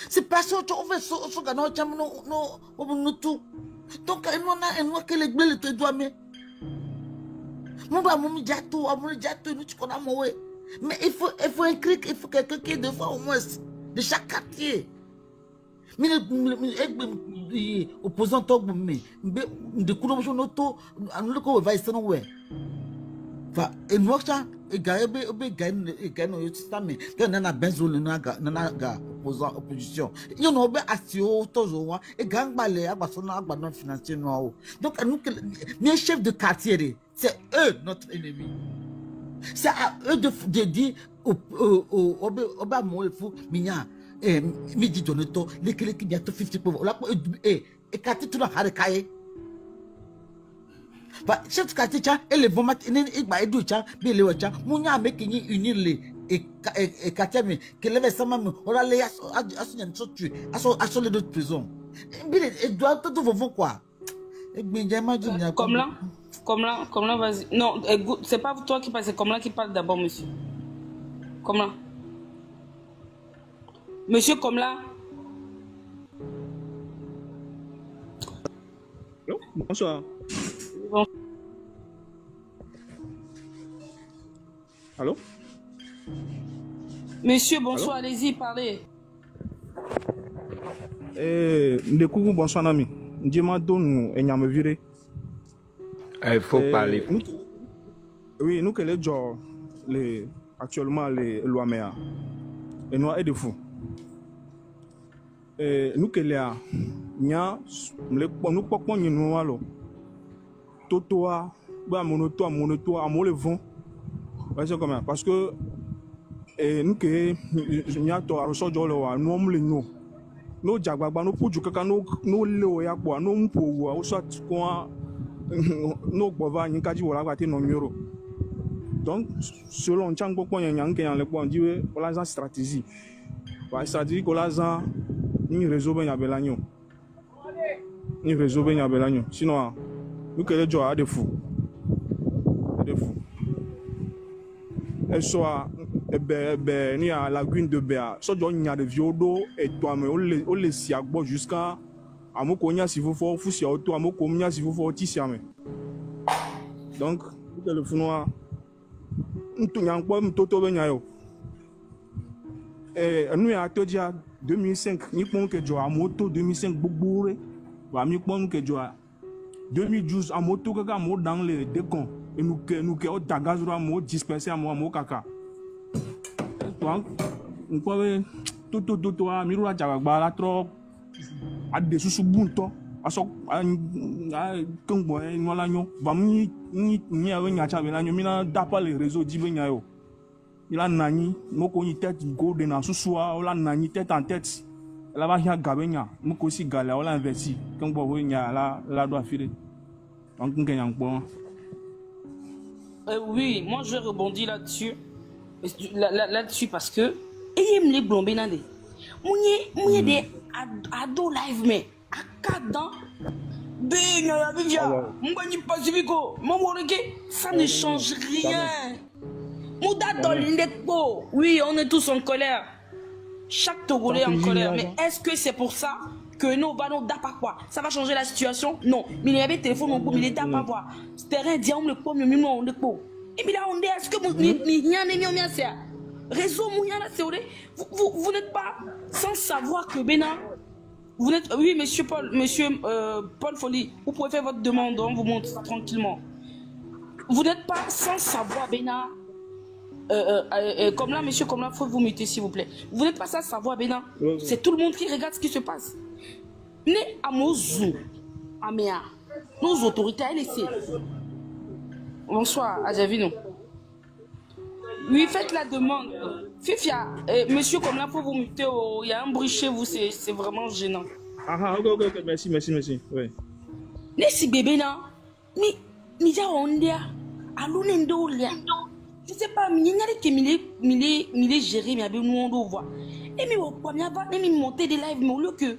c'est pas ça tu fait so gana champion no tout donc on que les gbele to doit mais mon ba mon jato nous tu connais moi mais il faut écrire il faut quelqu'un qui deux fois au moins de chaque quartier mais opposant to mais de kuno mo to anu ko va ese no we fa enwocha egaebe no yotame na benzo le na ga opposition you know be asio tozo wa egangbale agbaso na agba non financier no donc nous les chefs de quartier c'est eux notre ennemi c'est à eux de dire oba mo efu minya mi di doneto lekele ki bientôt 50% la et quartier tout na harekaye but chef quartier cha ele voma ni igba edu cha bi le wacha munya make ni unile e quartier mi que leve sama mi ora le aso nyan so tu aso le d'autres prison bi e doit tout vont quoi e gbinje ma ju ni comme là vas-y non c'est pas toi qui parle c'est comme là qui parle d'abord monsieur Bonsoir. Allô? Monsieur, bonsoir, Allô? allez-y, parlez. Ndekoukou, bonsoir, Nami. Ndima Donou et Nyamevire. Il faut parler. Oui, nous que les gens, actuellement, les lois méa. Et nous, et de fou. Nous que les nous pokons nous alors. Totoa, monoto, à le vent. Parce que nous que nous avons reçu nous sommes les nous. Nous jagba nous pour du kaka nous le ya quoi nous pour ou soit quoi nous bova ni kaji wala kwate no miro. Donc selon chango ko yan ke yan le bon diwe wala za stratégie. Wa stratégie ko la za ni réseau ben yabelanyo. Ni réseau ben yabelanyo. Sinon nous que les gens a des fous. Des fous. Et soit ni à la lagune de Béa, so do nya de viodo et toi mais on les siagbo jusqu'à amoko nya si vous faut fusi auto amoko nya si vous faut tisiame. Donc le téléphone ntu nya ngbo mtoto be nya yo. Nous ya to dia 2005 ni pon ke jo amoto 2005 bogbore wa mi pon ke jo 2012 amoto kaka mo dans les décon et nous que au dagazura mo disperser mo kaka. Donc, on peut tout à miro la jagba la trop à des sous bunto à so à kongbo no la nyo va ni avec nya cha la nyo mina da pas les réseaux di benya yo il a nani moko ni tête gold na susua o la nani tête en tête la va ya gabenya moko si gala o la investi kongbo wo nya la doit filer donc ngenya bon. Oui, moi je rebondis là-dessus. Là-dessus parce que il les blombés dans des mouillé des ado live mais à cadre ben la vivia m'bani pacifico ça ne change rien mouda dans l'indepo oui on est tous en colère chaque Togolais en colère mais est-ce que c'est pour ça que nos ballons d'apa quoi ça va changer la situation non mais il y avait téléphone on peut il est d'apa quoi terrain dit on le pot mais nous on le pot. Et bien là, on dit, est-ce que réseau vous n'êtes pas sans savoir que Bénin, vous n'êtes, oui, monsieur Paul Folly, vous pouvez faire votre demande, on vous montre tranquillement. Vous n'êtes pas sans savoir Bénin, comme là, monsieur, comme là, faut vous muter s'il vous plaît. Vous n'êtes pas sans savoir Bénin, c'est tout le monde qui regarde ce qui se passe. Né à Mozou, à Méa, nos autorités, elles essaient. Bonsoir, Adjavino. Oui, faites la demande. Fifia, monsieur, comme là, pour vous muter, il y a un bruit chez vous, c'est vraiment gênant. Ah, ok, merci. Oui. Nessi bébé, non? Mais, déjà, on dit, à l'unendo, je sais pas, mais il y a des qui géré, mais nous, on voit. Et mais, on peut monter des lives, mais au lieu que,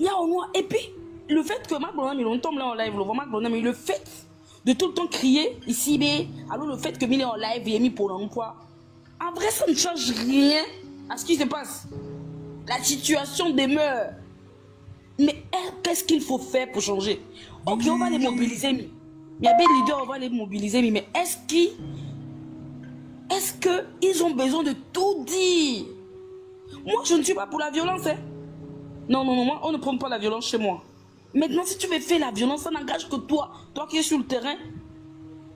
il y a au moins, et puis, le fait que McDonald's, on tombe là en live, mais le fait de tout le temps crier ici, mais alors le fait que Mille est en live et mis pour l'emploi, en vrai ça ne change rien à ce qui se passe. La situation demeure. Mais qu'est-ce qu'il faut faire pour changer? Ok, on va les mobiliser, mais il y a des leaders, on va les mobiliser, mais est-ce qu'ils ont besoin de tout dire? Moi, je ne suis pas pour la violence. Hein. Non, moi, on ne prend pas la violence chez moi. Maintenant, si tu veux faire la violence, ça n'engage que toi qui es sur le terrain.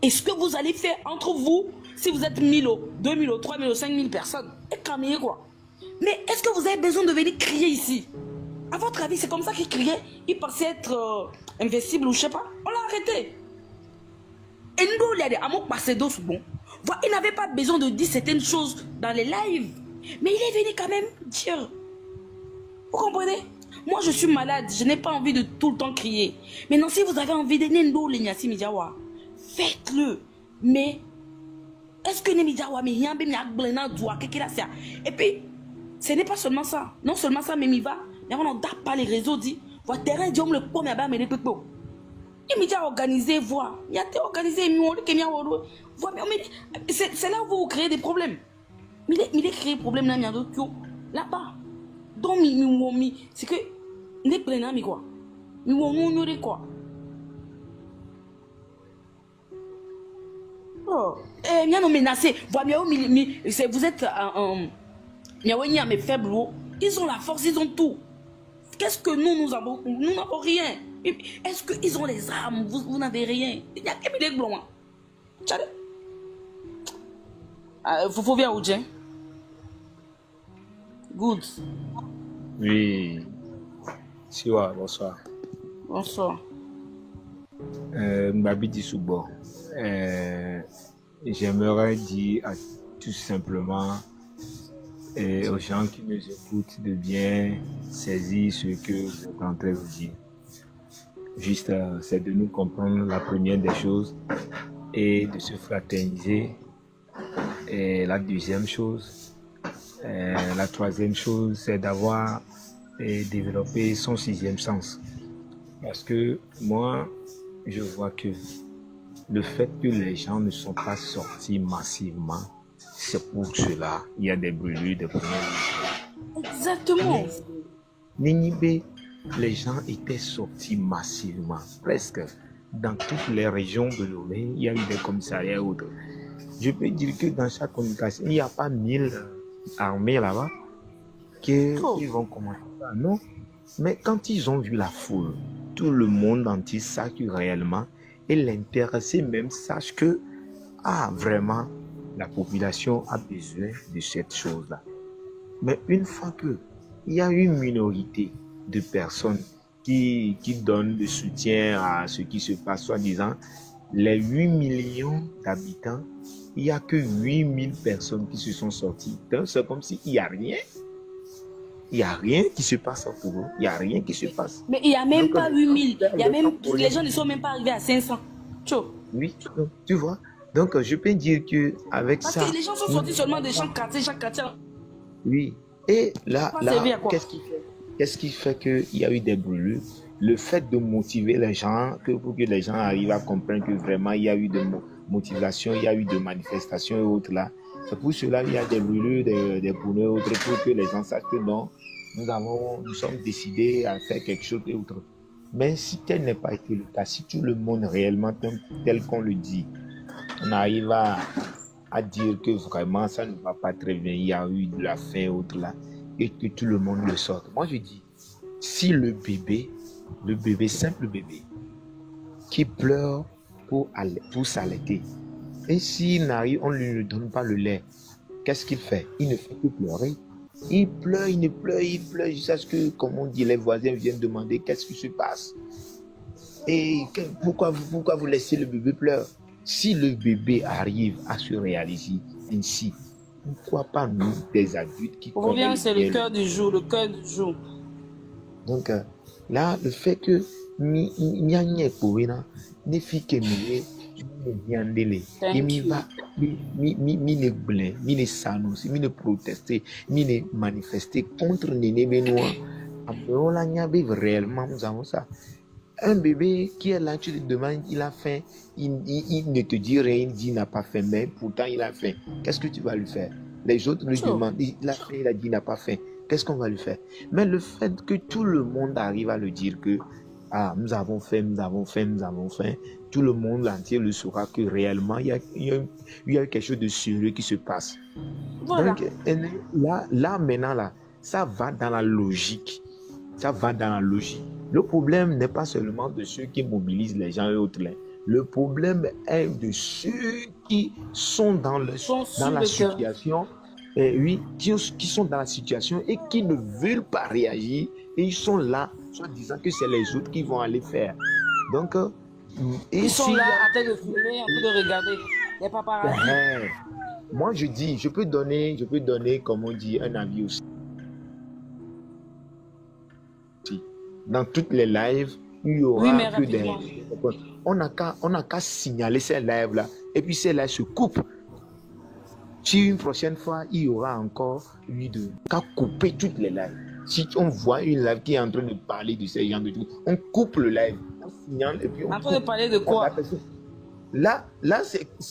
Et ce que vous allez faire entre vous, si vous êtes 1000, 2000, 3000, 5000 personnes, et camiller quoi. Mais est-ce que vous avez besoin de venir crier ici? À votre avis, c'est comme ça qu'il criait? Il pensait être invincible ou je sais pas. On l'a arrêté. Et nous, il y a des amours passés d'os bon. Il n'avait pas besoin de dire certaines choses dans les lives. Mais il est venu quand même dire. Vous comprenez? Moi, je suis malade, je n'ai pas envie de tout le temps crier. Maintenant, si vous avez envie de Nendo Lenyasi Midiawa, faites-le. Mais, est-ce que Nemidiawa, mais rien, et puis, ce n'est pas seulement ça. Non seulement ça, mais il va, mais on n'a pas les réseaux, dit, votre terrain, dit, on le prend, mais il est peu. Il m'a organisé, voix. Il a été organisé, c'est là où vous créez des problèmes. Il est créé des problèmes là-bas. Donc, c'est que, n'est pas quoi. Quoi. Oh, eh, nous menacés. Vous êtes mes faibles. Ils ont la force, ils ont tout. Qu'est-ce que nous avons? Nous n'avons rien. Est-ce qu'ils ont les armes? Vous n'avez rien. Il y a que des blancs. Faut bien où j'ai. Good. Oui. Siwa, bonsoir. Bonsoir. Mbabidi Soubo. J'aimerais dire tout simplement aux gens qui nous écoutent de bien saisir ce que vous êtes en train de dire. Juste, c'est de nous comprendre la première des choses et de se fraterniser. Et la deuxième chose, la troisième chose, c'est d'avoir développé son sixième sens. Parce que moi, je vois que le fait que les gens ne sont pas sortis massivement, c'est pour cela il y a des brûlures, des problèmes. Exactement. Ninibe, les gens étaient sortis massivement, presque dans toutes les régions de Lomé, il y a eu des commissariats et autres. Je peux dire que dans chaque communication, il n'y a pas 1000 armées là-bas qui vont commencer ça, non. Mais quand ils ont vu la foule, tout le monde entier sache réellement et l'intéressé même sache que, vraiment, la population a besoin de cette chose-là. Mais une fois que il y a une minorité de personnes qui donnent le soutien à ce qui se passe, soi-disant, les 8 millions d'habitants, il n'y a que 8000 personnes qui se sont sorties. Donc, c'est comme s'il n'y a rien. Il n'y a rien qui se passe pour eux. Il n'y a rien qui se passe. Mais il n'y a même pas 8000. Les gens ne sont même pas arrivés à 500. Oui, tu vois. Donc, je peux dire qu'avec ça... Parce que les gens sont sortis seulement de chaque quartier. Oui. Et là qu'est-ce qui fait qu'il y a eu des brûlures? Le fait de motiver les gens, pour que les gens arrivent à comprendre que vraiment il y a eu de motivation, il y a eu de manifestations et autres là. C'est pour cela qu'il y a des brûlures, des pneus et autres, pour que les gens sachent que non, nous sommes décidés à faire quelque chose et autre. Mais si tel n'est pas été le cas, si tout le monde réellement tel qu'on le dit, on arrive à dire que vraiment ça ne va pas très bien, il y a eu de la faim et autres là, et que tout le monde le sorte. Moi je dis, si le bébé, simple bébé, qui pleure pour s'allaiter, et s'il n'arrive, on ne lui donne pas le lait, qu'est-ce qu'il fait? Il ne fait que pleurer. Il pleure jusqu'à ce que, comme on dit, les voisins viennent demander qu'est-ce qui se passe. Et pourquoi vous laissez le bébé pleurer? Si le bébé arrive à se réaliser ainsi, pourquoi pas nous, des adultes qui connaissent... C'est le cœur du jour, Donc là, le fait que Nyanye Kouina ne fit que Nyandele, et mi ne blé, mi ne sanus, mi ne protester, mi ne manifester contre Néné Benoît. Après, la Nyabe, réellement, nous avons ça. Un bébé qui est là, tu te demandes, il a faim, il ne te dit rien, il dit il n'a pas faim, mais pourtant il a faim. Qu'est-ce que tu vas lui faire? Les autres lui demandent, il a faim, il a dit il n'a pas faim. Qu'est-ce qu'on va lui faire? Mais le fait que tout le monde arrive à le dire que nous avons faim, tout le monde entier le saura que réellement il y a quelque chose de sérieux qui se passe. Voilà. Donc là maintenant, ça va dans la logique. Le problème n'est pas seulement de ceux qui mobilisent les gens et autres. Le problème est de ceux qui sont dans la situation. Qui sont dans la situation et qui ne veulent pas réagir, et ils sont là, soit disant que c'est les autres qui vont aller faire. Donc, ils sont là en train de fumer, en train de regarder les paparazzis. Moi, je dis, je peux donner, comme on dit, un avis aussi. Dans toutes les lives, il y aura que des... On n'a qu'à signaler ces lives-là, et puis ces lives se coupent. Si une prochaine fois, il y aura encore qu'à couper toutes les lives. Si on voit une live qui est en train de parler de ces gens de tout, on coupe le live, on signale et puis on en train de parler de quoi? Là,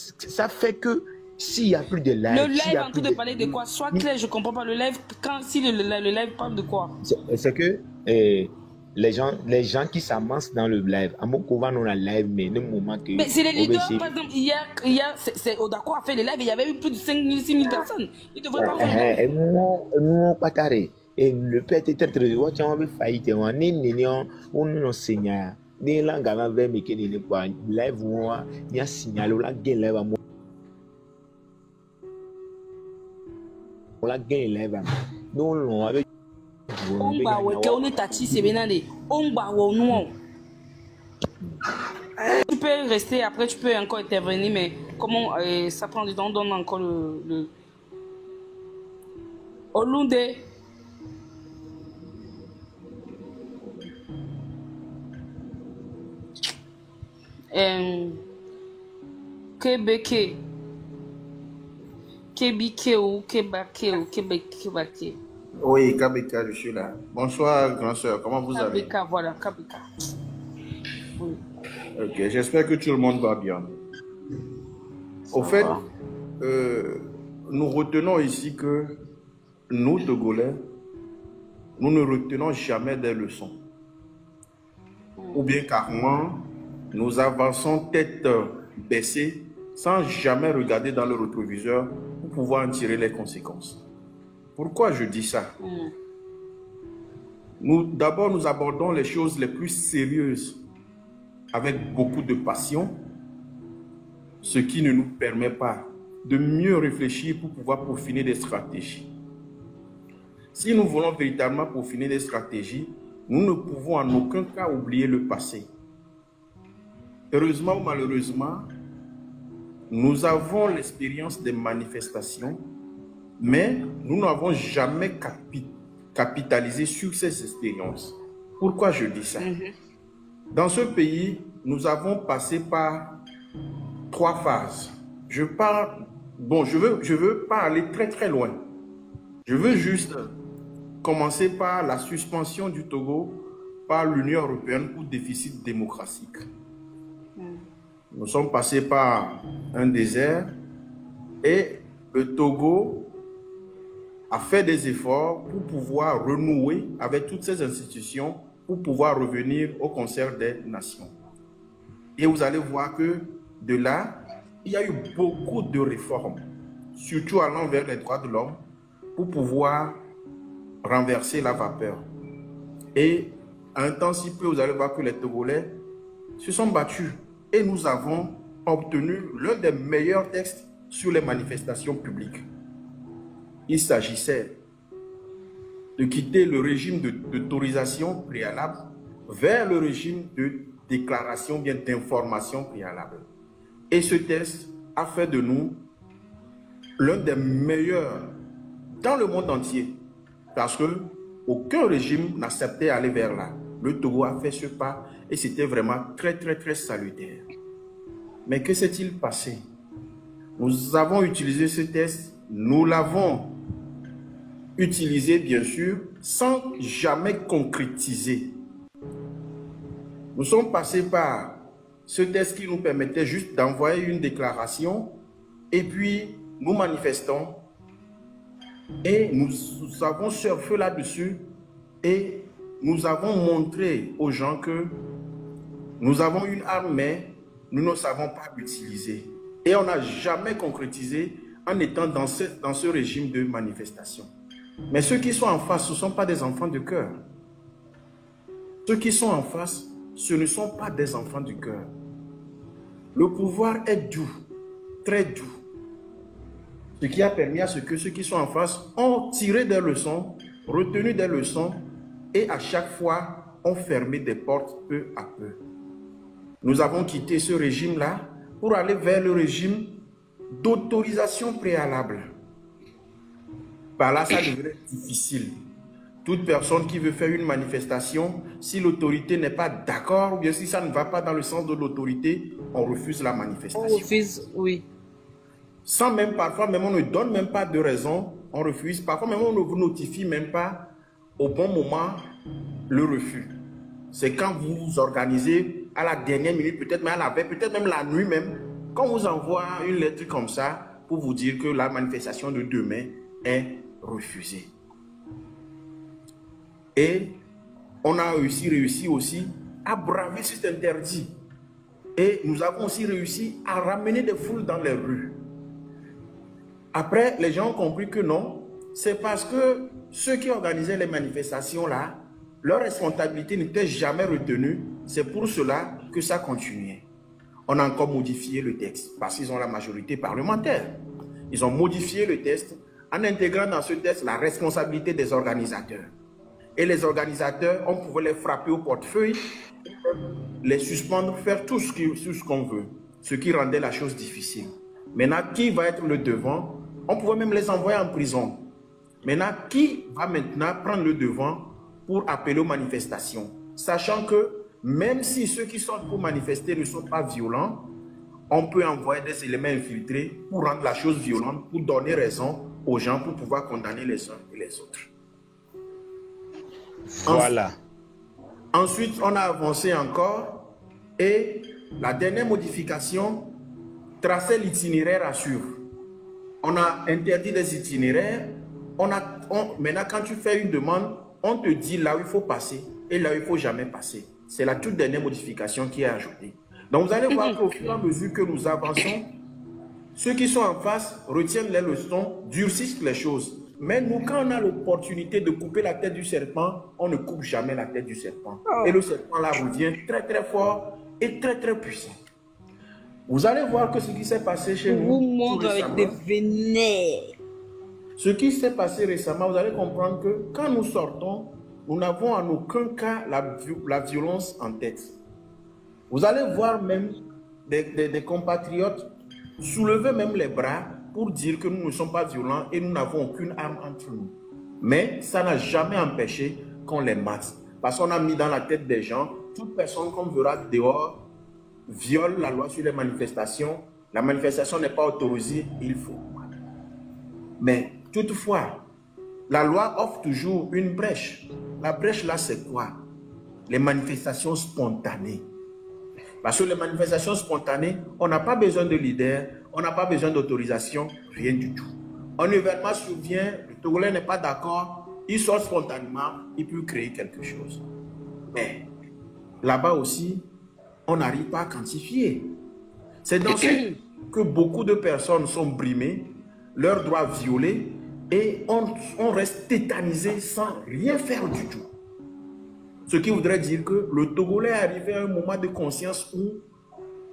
ça fait que s'il n'y a plus de live... Le live en train de parler de quoi? Sois clair, je ne comprends pas. Le live, si le live parle de quoi? C'est que les gens qui s'amassent dans le live, à mon couvent, on a live, mais le moment que. Mais c'est les leaders, par exemple, hier c'est Odako a fait le live et il y avait eu plus de 5 000, 6 000 personnes. Ils devraient pas faire et nous, pas taré. Et le père était très, tu as failli, on enseigne. Des langues avec mes kénés, quoi. Live, il y a signalé, on a gagné live. On a gagné live. Nous, on avait. On est tachi, c'est bien. Tu peux rester, après tu peux encore intervenir, mais comment ça prend du temps, on donne encore le... Olunde. Kebeke. Kebike ou Kebake ou Kebake. Oui, Kabeka, je suis là. Bonsoir, grand soeur, comment vous allez? Kabeka, voilà, Kabeka. Oui. Ok, j'espère que tout le monde va bien. Au fait, nous retenons ici que nous, Togolais, nous ne retenons jamais des leçons. Ou bien carrément, nous avançons tête baissée sans jamais regarder dans le rétroviseur pour pouvoir en tirer les conséquences. Pourquoi je dis ça? D'abord, nous abordons les choses les plus sérieuses avec beaucoup de passion, ce qui ne nous permet pas de mieux réfléchir pour pouvoir peaufiner des stratégies. Si nous voulons véritablement peaufiner des stratégies, nous ne pouvons en aucun cas oublier le passé. Heureusement ou malheureusement, nous avons l'expérience des manifestations, mais nous n'avons jamais capitalisé sur ces expériences. Pourquoi je dis ça? Dans ce pays, nous avons passé par 3 phases. Je veux pas aller très très loin. Je veux juste commencer par la suspension du Togo par l'Union européenne pour déficit démocratique. Nous sommes passés par un désert et le Togo a fait des efforts pour pouvoir renouer avec toutes ces institutions pour pouvoir revenir au concert des nations. Et vous allez voir que de là, il y a eu beaucoup de réformes, surtout allant vers les droits de l'homme, pour pouvoir renverser la vapeur. Et à un temps si peu, vous allez voir que les Togolais se sont battus. Et nous avons obtenu l'un des meilleurs textes sur les manifestations publiques. Il s'agissait de quitter le régime d'autorisation préalable vers le régime de déclaration, bien d'information préalable. Et ce texte a fait de nous l'un des meilleurs dans le monde entier, parce que aucun régime n'acceptait aller vers là. Le Togo a fait ce pas et c'était vraiment très très très salutaire. Mais que s'est-il passé? Nous avons utilisé ce test, nous l'avons utilisé bien sûr sans jamais concrétiser. Nous sommes passés par ce test qui nous permettait juste d'envoyer une déclaration et puis nous manifestons et nous avons surfé là-dessus et nous avons montré aux gens que nous avons une arme mais nous ne savons pas l'utiliser. Et on n'a jamais concrétisé en étant dans ce régime de manifestation. Mais ceux qui sont en face, ce ne sont pas des enfants de cœur. Ceux qui sont en face, ce ne sont pas des enfants du cœur. Le pouvoir est doux, très doux. Ce qui a permis à ce que ceux qui sont en face ont tiré des leçons, retenu des leçons et à chaque fois ont fermé des portes peu à peu. Nous avons quitté ce régime-là pour aller vers le régime d'autorisation préalable. Par là, ça devenait difficile. Toute personne qui veut faire une manifestation, si l'autorité n'est pas d'accord ou bien si ça ne va pas dans le sens de l'autorité, on refuse la manifestation. On refuse, oui. Sans même, parfois, même on ne donne même pas de raison, on refuse. Parfois, même on ne vous notifie même pas au bon moment le refus. C'est quand vous vous organisez à la dernière minute, peut-être même à la veille, peut-être même la nuit même, quand on vous envoie une lettre comme ça pour vous dire que la manifestation de demain est refusée. Et on a réussi aussi à braver cet interdit. Et nous avons aussi réussi à ramener des foules dans les rues. Après, les gens ont compris que non, c'est parce que ceux qui organisaient les manifestations là, leur responsabilité n'était jamais retenue. C'est pour cela que ça continuait. On a encore modifié le texte parce qu'ils ont la majorité parlementaire. Ils ont modifié le texte en intégrant dans ce texte la responsabilité des organisateurs. Et les organisateurs, on pouvait les frapper au portefeuille, les suspendre, faire tout ce qu'on veut, ce qui rendait la chose difficile. Maintenant, qui va être le devant? On pouvait même les envoyer en prison. Maintenant, qui va maintenant prendre le devant pour appeler aux manifestations? Sachant que même si ceux qui sortent pour manifester ne sont pas violents, on peut envoyer des éléments infiltrés pour rendre la chose violente, pour donner raison aux gens, pour pouvoir condamner les uns et les autres. Voilà. Ensuite, on a avancé encore et la dernière modification traçait l'itinéraire à suivre. On a interdit les itinéraires. Maintenant, quand tu fais une demande, on te dit là où il faut passer et là où il ne faut jamais passer. C'est la toute dernière modification qui est ajoutée. Donc, vous allez voir qu'au fur et à mesure que nous avançons, ceux qui sont en face retiennent les leçons, durcissent les choses. Mais nous, quand on a l'opportunité de couper la tête du serpent, on ne coupe jamais la tête du serpent. Et le serpent là revient très très fort et très très puissant. Vous allez voir que ce qui s'est passé chez nous... Vous montre avec des vénères. Ce qui s'est passé récemment, vous allez comprendre que quand nous sortons, nous n'avons en aucun cas la violence en tête. Vous allez voir même des compatriotes soulever même les bras pour dire que nous ne sommes pas violents et nous n'avons aucune arme entre nous. Mais ça n'a jamais empêché qu'on les mate. Parce qu'on a mis dans la tête des gens, toute personne qu'on verra dehors viole la loi sur les manifestations. La manifestation n'est pas autorisée, il faut. Mais toutefois, la loi offre toujours une brèche. La brèche là, c'est quoi? Les manifestations spontanées. Parce que les manifestations spontanées, on n'a pas besoin de leader, on n'a pas besoin d'autorisation, rien du tout. Un événement survient, le Togolais n'est pas d'accord, il sort spontanément, il peut créer quelque chose. Mais là-bas aussi, on n'arrive pas à quantifier. C'est dans ce que beaucoup de personnes sont brimées, leurs droits violés, et on reste tétanisé sans rien faire du tout. Ce qui voudrait dire que le Togolais est arrivé à un moment de conscience où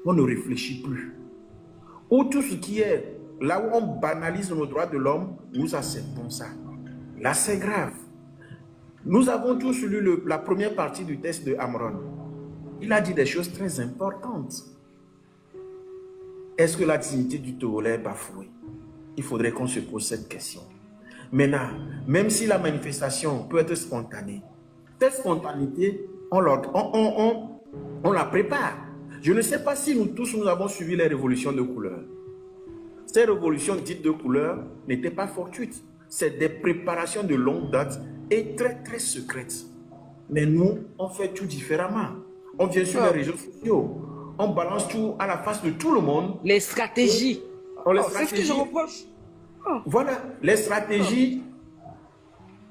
on ne réfléchit plus. Où tout ce qui est, là où on banalise nos droits de l'homme, nous acceptons ça. Là, c'est grave. Nous avons tous lu la première partie du texte de Amron. Il a dit des choses très importantes. Est-ce que la dignité du Togolais est bafouée? Il faudrait qu'on se pose cette question. Maintenant, même si la manifestation peut être spontanée, cette spontanéité, on la prépare. Je ne sais pas si nous tous, nous avons suivi les révolutions de couleur. Ces révolutions dites de couleur n'étaient pas fortuites. C'est des préparations de longue date et très très secrètes. Mais nous, on fait tout différemment. On vient sur les réseaux sociaux. On balance tout à la face de tout le monde. Les stratégies. C'est ce que je reproche. Voilà, les stratégies,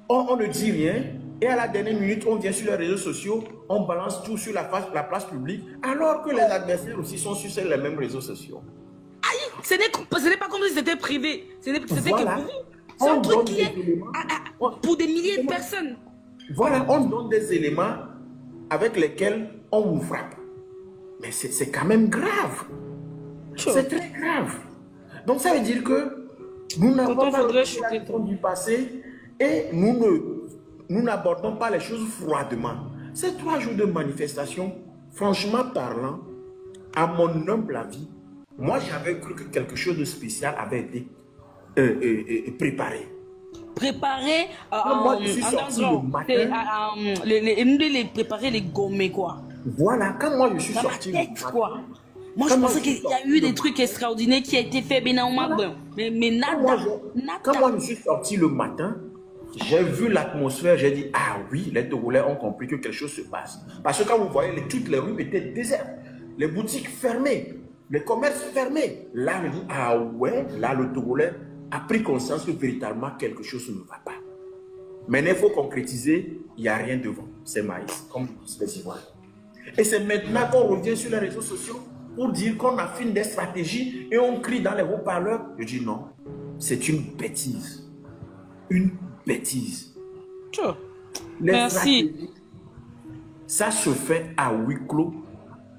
on ne dit rien. Et à la dernière minute, on vient sur les réseaux sociaux, on balance tout sur la place publique, alors que les adversaires aussi sont sur les mêmes réseaux sociaux. Aïe, ce n'est pas comme si c'était privé. C'était voilà. que vous. C'est un truc qui est pour des milliers de personnes. Voilà, on donne des éléments avec lesquels on vous frappe. Mais c'est quand même grave. C'est très grave. Donc ça veut dire que nous n'avons pas la du passé et nous n'abordons pas les choses froidement. Ces 3 jours de manifestation, franchement parlant, à mon humble avis, moi j'avais cru que quelque chose de spécial avait été préparé. Préparer moi, je suis sorti le matin. Les préparer les gommer quoi. Voilà, quand moi je suis sorti le matin, quoi. Moi je pensais qu'il y a eu des trucs extraordinaires qui a été fait mais nada. Quand moi je suis sorti le matin, j'ai vu l'atmosphère, j'ai dit, ah oui, les Togolais ont compris que quelque chose se passe. Parce que quand vous voyez, toutes les rues étaient désertes, les boutiques fermées, les commerces fermés. Là, je dis, ah ouais, là le Togolais a pris conscience que véritablement quelque chose ne va pas. Maintenant, il faut concrétiser, il n'y a rien devant. C'est maïs, comme disent les Ivoiriens. Et c'est maintenant qu'on revient sur les réseaux sociaux pour dire qu'on affine des stratégies et on crie dans les haut-parleurs. Je dis non, c'est une bêtise. Une bêtise. Merci. Ça se fait à huis clos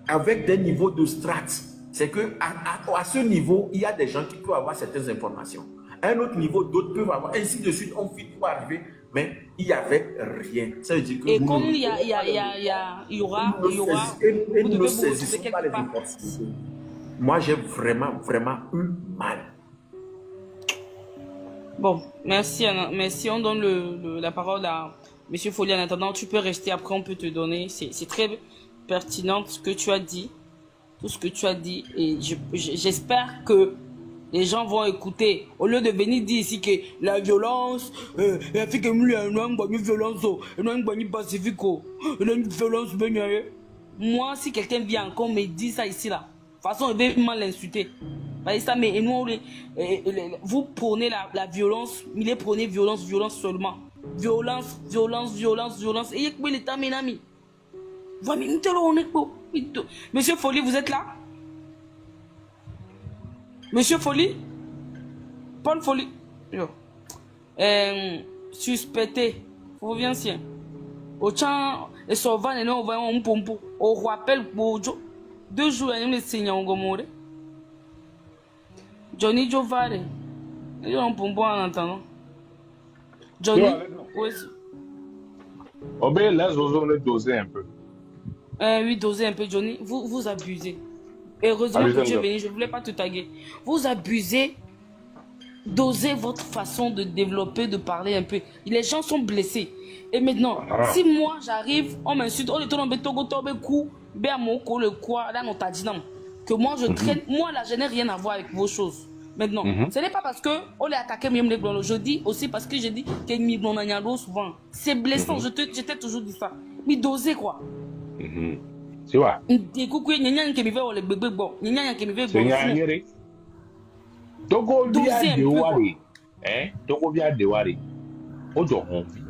avec des niveaux de strates. C'est que à ce niveau, il y a des gens qui peuvent avoir certaines informations. À un autre niveau, d'autres peuvent avoir, ainsi de suite, on finit pour arriver, mais il n'y avait rien. Ça veut dire que et comme il y aura, et nous ne saisissons pas les opportunités. Moi, j'ai vraiment eu mal. Bon, merci, Anna. Merci. On donne la parole à Monsieur Folli. En attendant, tu peux rester. Après, on peut te donner. C'est très pertinent ce que tu as dit. Tout ce que tu as dit. Et j'espère que les gens vont écouter. Au lieu de venir dire ici que la violence, elle fait que nous, une violence, une pacifique, une violence. Moi, si quelqu'un vient encore me dire ça ici, là, de toute façon, il va mal l'insulter. Ça, mais nous, vous prenez la violence, mais les prenez violence seulement. Violence. Et il y a l'état, mes amis. Monsieur Folli, vous êtes là? Monsieur Folli? Paul Folli? Suspecté. Vous venez ici. Au champ, et sauvant, et nous, on va un pompo. Au rappel, 2 jours, il y a un signe en Gomorre. Johnny Jovare. Il y a un pompo en attendant. Johnny? Oui. Obé, laisse-nous doser un peu. Oui, doser un peu, Johnny. Vous abusez. Heureusement que tu es venu, je ne voulais pas te taguer. Vous abusez. Dosez votre façon de développer, de parler un peu. Les gens sont blessés. Et maintenant, si moi j'arrive, on m'insulte, on est tout le coup, que moi je traîne, moi là je n'ai rien à voir avec vos choses. Maintenant, ce n'est pas parce que on est attaqué, je dis aussi parce que je dis que souvent. C'est blessant, je t'ai toujours dit ça. Mais dosez quoi. Tu vois. Togo via Dewari, Togo via Dewari, Ojo Honfi.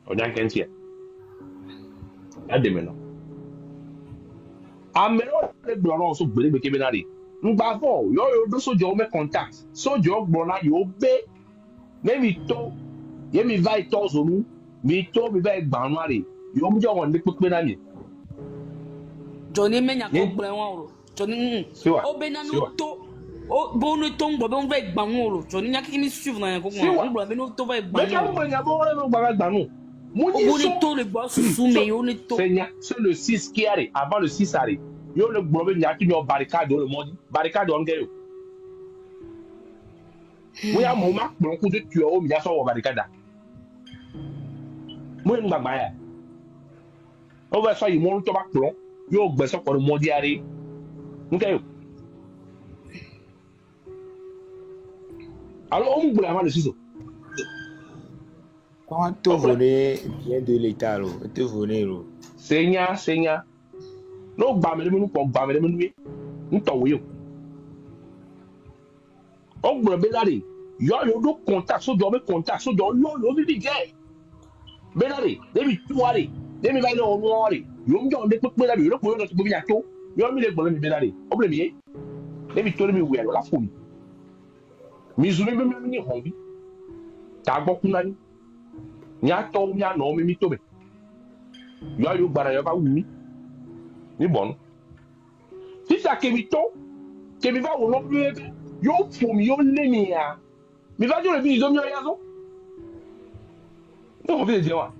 Ojan Kentia. Ademeno. Amero le bloro so gbele beke benari. Ngba fo, yo do sojo me contact. Sojo gbona yo be. Me mi to, ye mi vai to zonu, mi to mi vai gbanware. Yo mi jo won de pepe na mi. Johnny menya ko gbran Johnny. Obenanu to. Oh, bon, le ton, on va être bango. Je n'y a qui me suivre dans un coup. On va venir au va être bango. C'est le 6 qui arrive. Avant le 6 arrive. Yo le blobé n'y a qui me barricade le monde. Barricade en guerre. Oui, à mon marque, mon coup de tueur au milieu sur barricade. Moi, une bagaya. On va faire une montre au plomb. Yo, besoin pour le monde y arrive. Ok. Alors, on voulait avoir le ciseau. Quand tu volé bien de l'État, tu volé. Seigneur. Non, nous pour nous t'envoyons. On voulait bélader. Yo, contact, so dormir contact, so dormir, yo, vite. Bélader, demi toile, demi va au noir. Yo, on des coups de la vie, le courant de ce bientôt. Yo, mis les bonhommes bélader. On voulait bien. Demi toile, mi oué, la foule. Mizumi me ni honbi ta gbo kunani nya to mi ana o mi to be yo gbara yo ba wumi ni bon si ça que mi to que mi va wo no bi yo fo mi yo le mi ya mi va jo le bi zo mi ya zo non on veut dire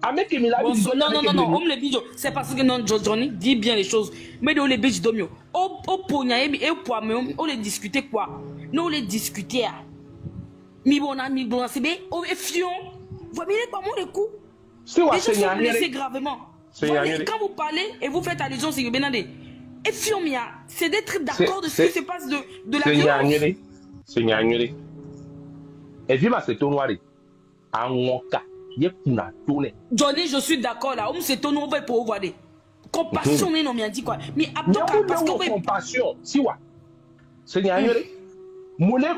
avec mi la bi non on me le bijo c'est parce que non Johnny dit bien les choses mais de le bijo domio o ponya e po ame on les discuter quoi. Nous les discuter. Mi bon, c'est bien. Oh, et fion. Vous voyez pas moi le coup. C'est les gens sont blessés gravement. Quand vous parlez et vous faites allusion, c'est que Benadé. Et fion, c'est d'être d'accord de ce qui se passe de la violence. C'est Nyanyere. Et puis, c'est ton noir. En mon cas, il y a une tournée. Johnny, je suis d'accord là. C'est ton nom pour voir des. Compassion, non, mais dit quoi. Mais parce que compassion, si ouais. C'est Nyanyere. Moulé,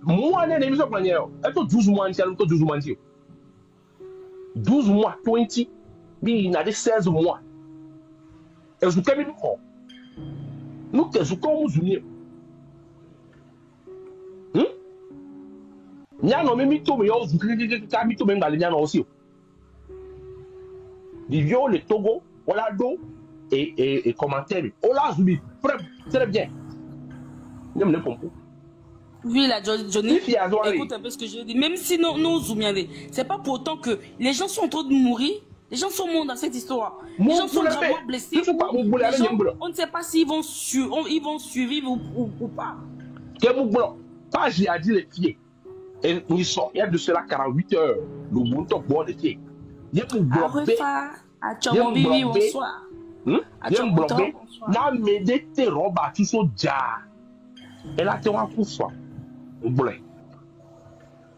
Moi, je n'ai pas de 12 mois, 12 mois. 12 mois, 20, il y a 16 mois. Et je suis nous sommes comme nous. Nous avons mis tout le monde aussi. Vivons le Togo, on l'a dos et commentaire. On l'a oublié. Très bien. Nous ne comprenons pas. Oui, là, Johnny, écoute un peu ce que je dis. Même si nous zoomions, c'est pas pour autant que les gens sont en train de mourir. Les gens sont morts dans cette histoire. Les gens sont gravement blessés. Les gens, on ne sait pas s'ils vont survivre ou pas. Pas j'ai dit les pieds. Et ils sont, il y a de cela 48 heures. Le monde est bon de pieds. Il y a pour bloquer. À Tchomobili, bonsoir. À Tchomobili, n'a m'aidé tes robes à tout ce jar. Et là, tu vas pour soi. Blé.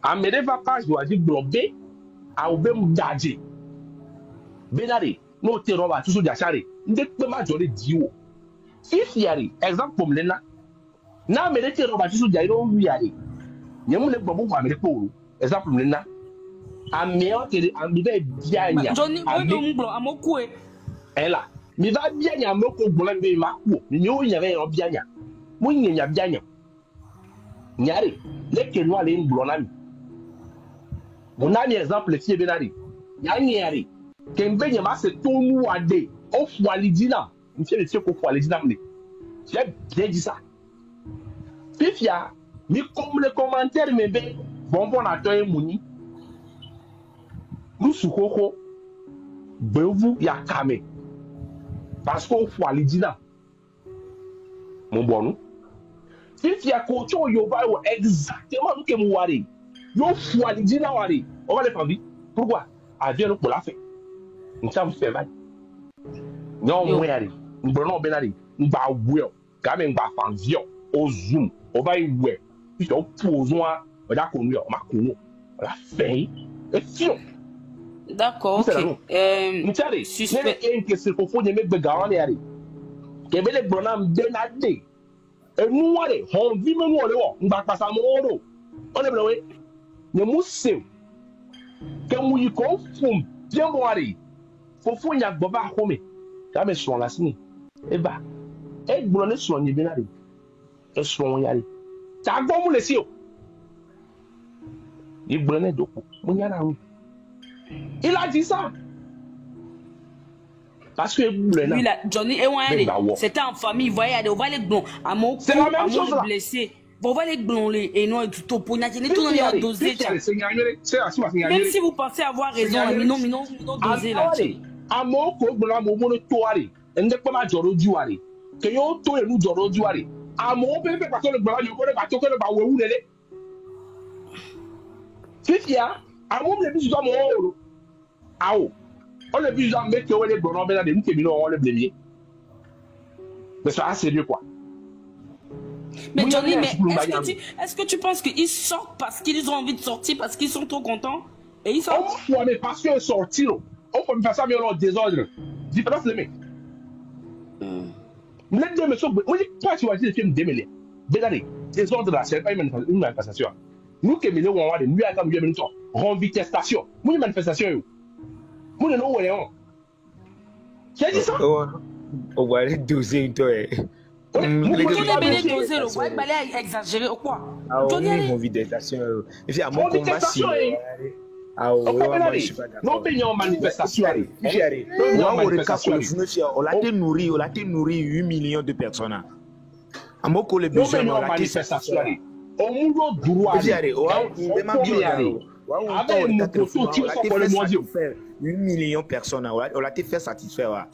À m'aider va pas, je dois dire bloquer. À oubé m'dadji. Benari, no tes robes à tout ce jar. N'dé pas ma jolie dio. If yari, exemple pour m'lena. N'a m'aidé tes robes à tout ce jar, non yari. N'y a pas de bon pour m'aider pour exemple m'lena. A meilleur que ambivé bien. Johnny, oui, non, à mon coué. Elle là, mais va bien y a mon coup blanc de ma cour. Nous y avait un bien. Moi, il y a bien. Nyari, les que nous allons blonami. Mon ami exemple, le fille Benari. Nyari, Kembe y a ma se tournou à des. Au foalidina. Monsieur le fille au foalidina. J'ai bien dit ça. Pifia, mais comme les commentaires, mais ben, bon, à toi et mouni. Nous soukoko, bevu ya kame. Parce qu'on faut aller dire mon bon. Si tu as coaché au yoba, exactement ce que vous avez. Yo faut aller dire wari. On va les faire. Pourquoi? Aviez le pour la faire. Nous sommes fait mal. Non, moi aller. Nous prenons benari. Nous va ouer. Quand même va faire vieux. Au zoom. On va y ouer. Puis on pose moi. On a connu. On a connu. On a fait. Et sinon. D'accord, ok. Suspect. Que c'est pour faire des garanties. Que les bonhommes benadé. Et nous, on vit même on va passer à mon eau. On est bleu. Nous moussons. Que nous y confondons. Bien boire. Faut faire un boba home. Quand même sur la semaine. Eh bah. Et blonde sur une benadé. Et sur y aller. T'as bon le sio. Il blonde d'eau. Mon yana. Il a dit ça. Parce que lui, là, Johnny, c'était en famille, vous voyez, on va les blons. À mon coup, à mon blessé. On va les blons, et non, tout pour n'a tout dans les dosés. Même si vous pensez avoir raison, mais non, dosé là. À mon coup, mon toile, et ne pas ma joro duari. Que yo to et nous joro duari. À mon bébé, parce que le blanc, yo connaît pas tout que le baou ou l'élé. Fifia. À mon le bis dans mon aou. On le bis dans mettre les bonhommes dans des moutés, on le blâmer. Mais ça, c'est sérieux quoi. Mais Johnny, mais est-ce que tu penses qu'ils sortent parce qu'ils ont envie de sortir, parce qu'ils sont trop contents et ils sortent? On mais parce qu'ils sont sortis, on peut faire ça, mais on a désordre. Différence les mecs. Les deux messieurs, on dit pas tu vas dire les films démêlés. Bédalé, désordre là, c'est pas une manifestation. Nous qui sommes en train de nous faire renvitestation. Nous une manifestation. Nous ne nous voyons. Qui a dit ça? On va aller doser toi. On est bien dosé, on va aller exagérer ou quoi? On est en renvitestation. Et puis à mon combat si. Non, mais en manifestation. On l'a nourri 8 millions de personnes. À mon collègue, on a manifestation. Au monde droit, avec une photo qui est pour le moisir. 8 millions de personnes, on l'a fait satisfaire.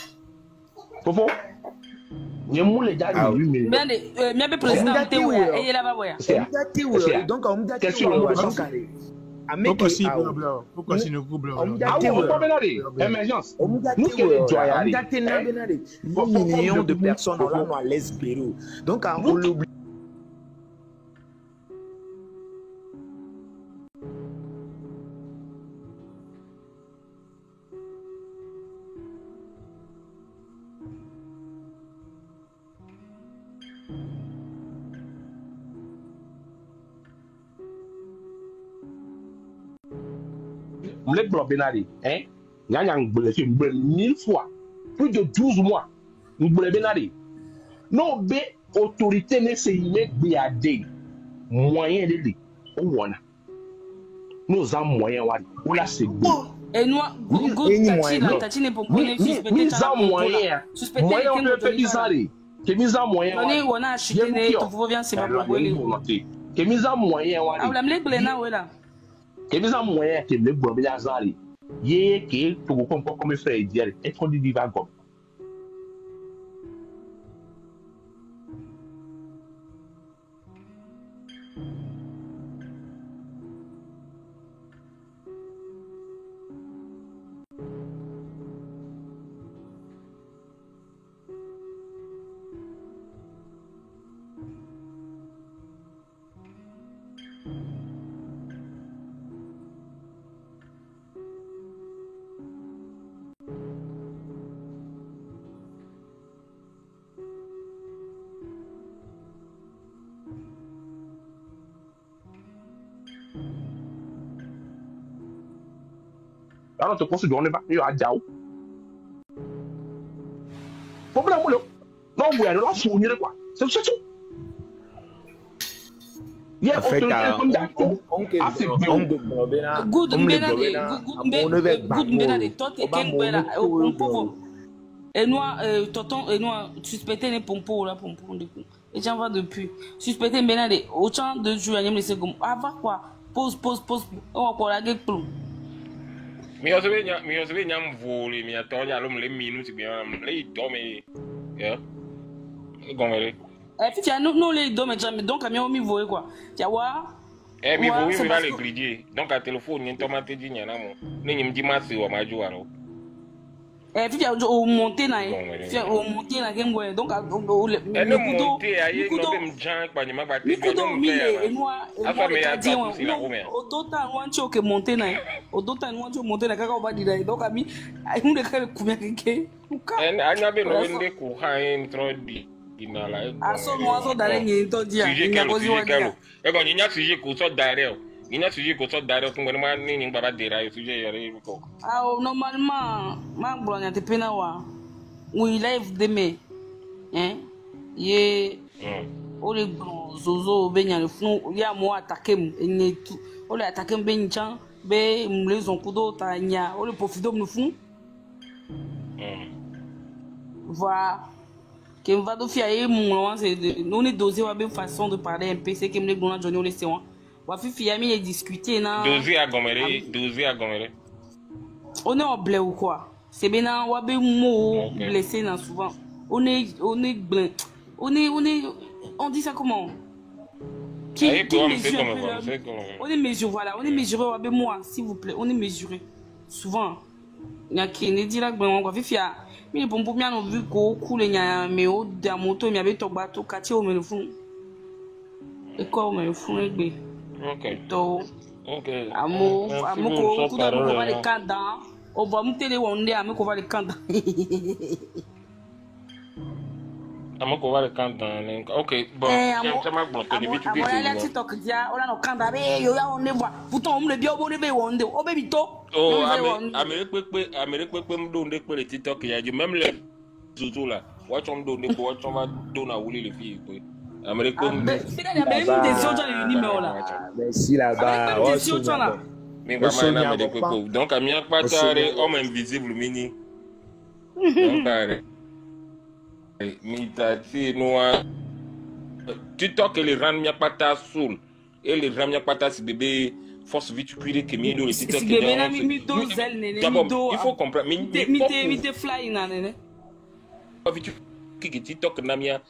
Pourquoi? Il y a les gars 8 millions. Mais le président, il est là-bas. Donc, on a dit pourquoi si émergence. Nous qui millions de personnes là à l'espéro. Donc, on l'oublie. m'le blo benari, hein? Nyanya m'ble fait m'ble 1000 fois, plus de 12 mois, m'ble benari. Non, be autorité ne se y met biade, moyen de li, on a. Nous avons moyen, on a c'est bon. Et nous, Tati n'est pas moyen, moyen, on peut faire bizarre. Que mise en moyen, on a acheté des tout c'est pas pour que mise en moyen, ah, la m'le blena, ouais là. Que mise en moyen, que m'le blena, bizarre. Yé, que tu comprends comme frère, dire, et qu'on dit diva comme. Alors, tu penses que on est pas à Diao. Problème, non, vous allez la fournir quoi. C'est tout. Il y a good mbena de tot et kengwela pompo et moi tonton et moi suspecté ne pompo là pompo de coup et j'en va depuis suspecté mbena de autant de jours à me second avant quoi pause on va la gueule plou mi osebe nyam vole mi atonya lo mle minute bi am le domi yeah gomere puis tu as nous les deux mais donc à mi voyer quoi tu vois mi voyer mi va le gridier donc à téléphone ni tomate di nyana mo ni nyim di masi wa maju aro puis tu as au monter na au monter na kembo donc le monter aye no dem jan pa ni magba te donc mi et moi afa me ya ta si la romain au total wancho que monter na au total wancho monter na kaka ba di donc ami on de kale kumya ke anya be no ndé ko ha intro di inala aso mo aso dare ni to dia ni ko si wa dia e ko nya sujet ko so dare il y a sujet ko so dare ko ngoma ni baba dira sujet yare ko normalement ma blonya te pena wa we live demain ye o le zozo benya le funu ya mo attaquer ni tout o le attaquer ben chan be mle zon kudo ta nya o le profito me funu voilà que va do fia e mon c'est nous ni doser wa be façon de parler un peu c'est que me gona journée o le c'est wa fifi ya mi discuter na doser à gomere on est en blé ou quoi c'est bien wa be mo blessé na souvent on est blanc on dit ça comment on est mesuré voilà on est mesuré wa be moi s'il vous plaît on est mesuré souvent nya ki ne dira gbe wa fifi ya mi pompo mi anu vu ko kule nya me o da moto mi abe to gba to kati o me le fun e ko o me le fun egbe to amo ko ku da ko va le kanda o va mu tele wonde amo ko va le kanda amo ko va le kanda ok bon chama bon to bitu bitu voilà TikTok dia o la no kanda be yo ya onde voit pourtant on le bien o be wonde o be bito amere pepe mdo nde pe le TikTok ya ji même les zozo là watch on do ne ko watch on va do na wuli le fi pe amere ko c'est là mais des autres ni me là merci là-bas mi ba ma na me de pepe donc amia patare homme invisible mini donc pare mi tati noa TikTok les ran mia pata soul et les ran mia pata si bébé force viticule que mi do le TikTok il faut comprendre mi te fly na nene viticule que TikTok na mia